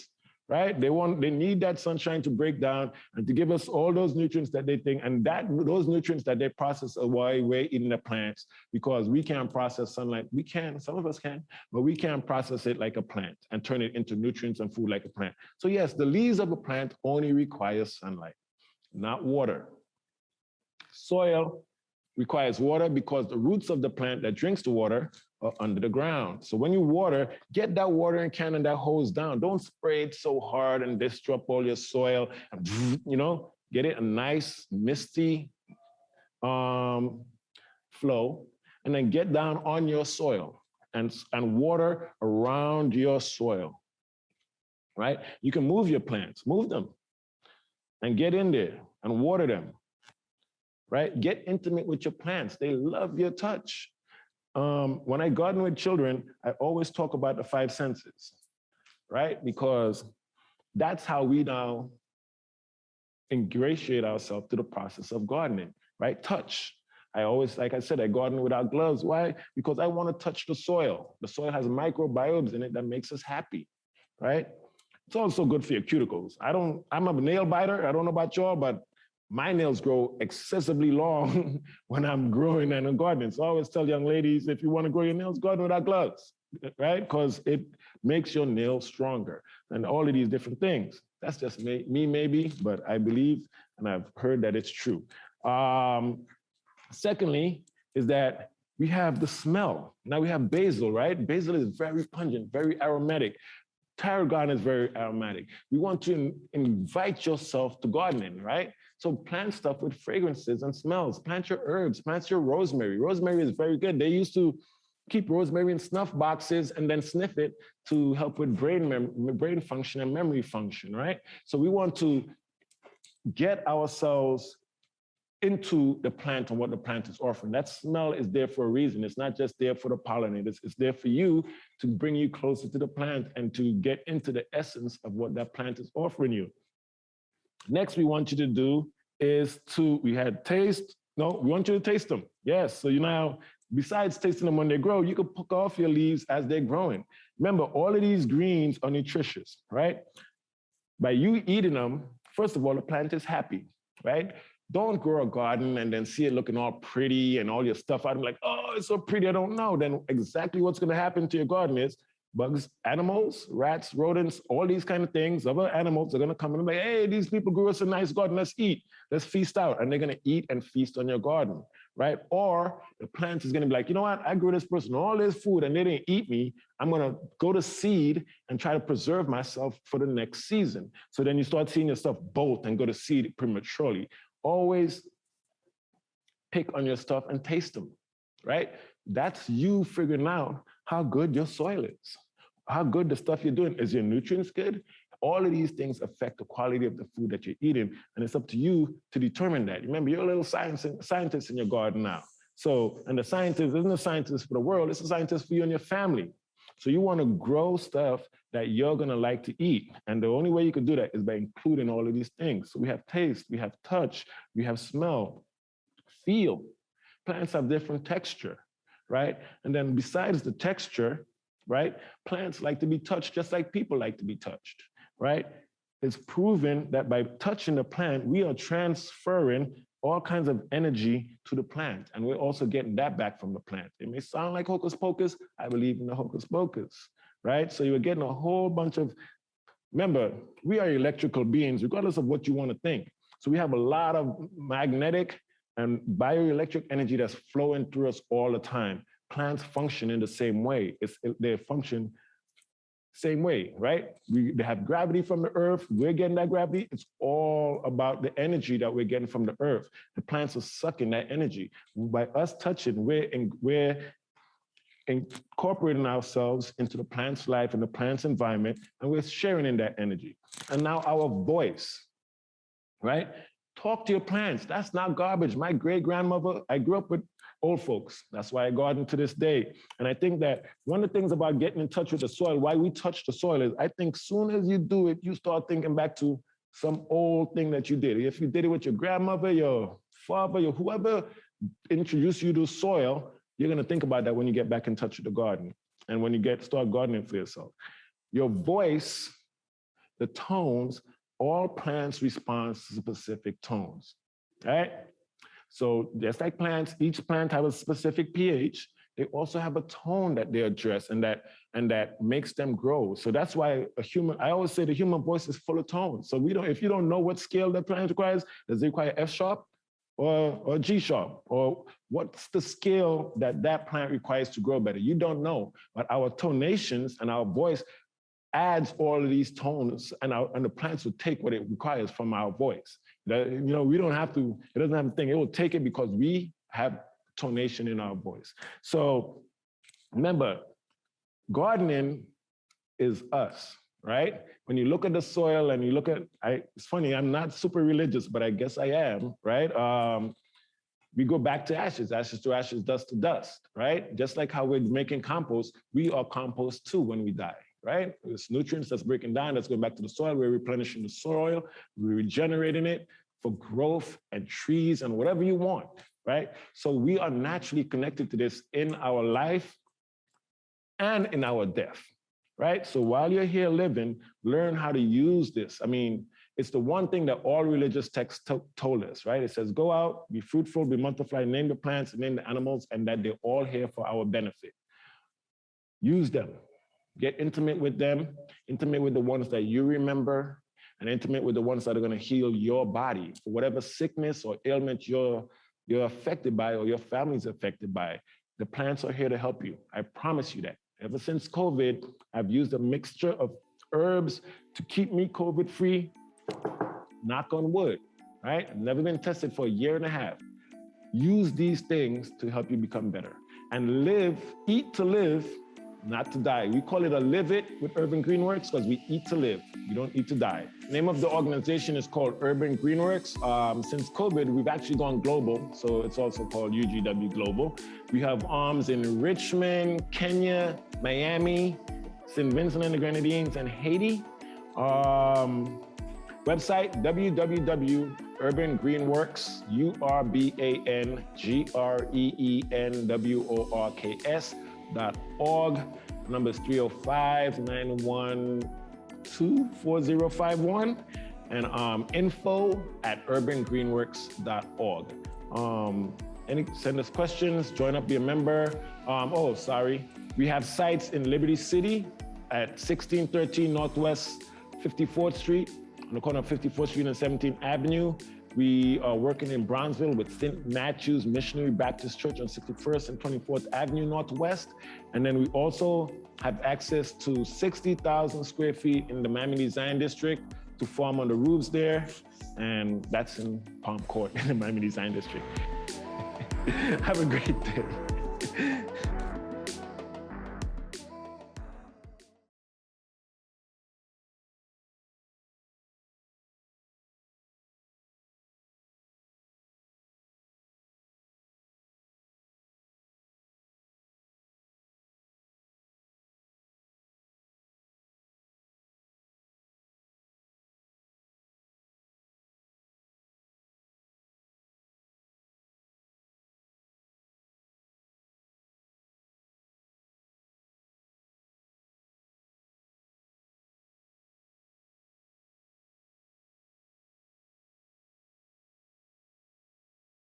right? They need that sunshine to break down and to give us all those nutrients that they think, and those nutrients that they process are why we're eating the plants, because we can't process sunlight. We can, some of us can, but we can't process it like a plant and turn it into nutrients and food like a plant. So yes, the leaves of a plant only require sunlight, not water. Soil requires water because the roots of the plant that drinks the water are under the ground. So when you water, get that watering can and that hose down. Don't spray it so hard and disrupt all your soil. Get it a nice misty flow, and then get down on your soil and water around your soil, right? You can move your plants, move them, and get in there and water them, right? Get intimate with your plants. They love your touch. When I garden with children, I always talk about the 5 senses, right? Because that's how we now ingratiate ourselves to the process of gardening, right? Touch. I always, like I said, I garden without gloves. Why? Because I want to touch the soil. The soil has microbiomes in it that makes us happy, right? It's also good for your cuticles. I'm a nail biter. I don't know about y'all, but my nails grow excessively long when I'm growing and gardening. So I always tell young ladies, if you want to grow your nails, garden without gloves, right? Because it makes your nails stronger and all of these different things. That's just me maybe, but I believe and I've heard that it's true. Secondly, is that we have the smell. Now we have basil, right? Basil is very pungent, very aromatic. Tarragon is very aromatic. We want to invite yourself to gardening, right? So plant stuff with fragrances and smells. Plant your herbs, plant your rosemary. Rosemary is very good. They used to keep rosemary in snuff boxes and then sniff it to help with brain function and memory function, right? So we want to get ourselves into the plant and what the plant is offering. That smell is there for a reason. It's not just there for the pollinators. It's there for you to bring you closer to the plant and to get into the essence of what that plant is offering you. Next, we want you to do is we want you to taste them. Yes, so you now, besides tasting them when they grow, you can pick off your leaves as they're growing. Remember, all of these greens are nutritious, right? By you eating them, first of all, the plant is happy, right? Don't grow a garden and then see it looking all pretty and all your stuff out and like, oh, it's so pretty, I don't know. Then exactly what's gonna happen to your garden is bugs, animals, rats, rodents, all these kind of things, other animals are gonna come and be like, hey, these people grew us a nice garden, let's eat, let's feast out. And they're gonna eat and feast on your garden, right? Or the plant is gonna be like, you know what, I grew this person all this food and they didn't eat me. I'm gonna go to seed and try to preserve myself for the next season. So then you start seeing yourself bolt and go to seed prematurely. Always pick on your stuff and taste them, right? That's you figuring out how good your soil is, how good the stuff you're doing. Is your nutrients good? All of these things affect the quality of the food that you're eating, and it's up to you to determine that. Remember, you're a little scientist in your garden now. So, and the scientist isn't a scientist for the world, it's a scientist for you and your family. So you want to grow stuff that you're going to like to eat. And the only way you can do that is by including all of these things. So we have taste, we have touch, we have smell, feel. Plants have different texture, right? And then besides the texture, right, plants like to be touched just like people like to be touched, right? It's proven that by touching the plant, we are transferring all kinds of energy to the plant. And we're also getting that back from the plant. It may sound like hocus pocus. I believe in the hocus pocus, right? So you're getting a whole bunch of, remember, we are electrical beings, regardless of what you want to think. So we have a lot of magnetic and bioelectric energy that's flowing through us all the time. Plants function in the same way. They function same way, right? They have gravity from the earth. We're getting that gravity. It's all about the energy that we're getting from the earth. The plants are sucking that energy. By us touching, we're incorporating ourselves into the plant's life and the plant's environment, and we're sharing in that energy. And now our voice, right? Talk to your plants. That's not garbage. My great-grandmother, I grew up with old folks. That's why I garden to this day. And I think that one of the things about getting in touch with the soil, why we touch the soil is, I think soon as you do it, you start thinking back to some old thing that you did. If you did it with your grandmother, your father, your whoever introduced you to soil, you're gonna think about that when you get back in touch with the garden and when you start gardening for yourself. Your voice, the tones, all plants respond to specific tones, right? So just like plants, each plant has a specific pH, they also have a tone that they address and that makes them grow. So that's why I always say the human voice is full of tones. So if you don't know what scale the plant requires, does it require F sharp? or G sharp, or what's the scale that that plant requires to grow better? You don't know, but our tonations and our voice adds all of these tones, and the plants will take what it requires from our voice. We don't have to, it doesn't have to think, it will take it because we have tonation in our voice. So remember, gardening is us, right? When you look at the soil and you look at, it's funny, I'm not super religious, but I guess I am, right? We go back to ashes to ashes, dust to dust, right? Just like how we're making compost, we are compost too when we die, right? It's nutrients that's breaking down, that's going back to the soil, we're replenishing the soil, we're regenerating it for growth and trees and whatever you want, right? So we are naturally connected to this in our life and in our death, right? So while you're here living, learn how to use this. I mean, it's the one thing that all religious texts told us, right? It says, go out, be fruitful, be multiply, name the plants, name the animals, and that they're all here for our benefit. Use them. Get intimate with them, intimate with the ones that you remember, and intimate with the ones that are going to heal your body for whatever sickness or ailment you're affected by or your family's affected by. The plants are here to help you. I promise you that. Ever since COVID, I've used a mixture of herbs to keep me COVID-free. Knock on wood, right? I've never been tested for a year and a half. Use these things to help you become better. And live, eat to live, not to die. We call it a Live It with Urban Greenworks because we eat to live. We don't eat to die. The name of the organization is called Urban Greenworks. Since COVID, we've actually gone global, so it's also called UGW Global. We have arms in Richmond, Kenya, Miami, St. Vincent and the Grenadines, and Haiti. Website, www.urbangreenworks, URBANGREENWORKS.org. Number is 305-912-4051, and info@urbangreenworks.org. Send us questions, join up, be a member. We have sites in Liberty City at 1613 Northwest 54th Street, on the corner of 54th Street and 17th Avenue. We are working in Bronzeville with St. Matthew's Missionary Baptist Church on 61st and 24th Avenue Northwest. And then we also have access to 60,000 square feet in the Miami Design District to farm on the roofs there. And that's in Palm Court in the Miami Design District. Have a great day.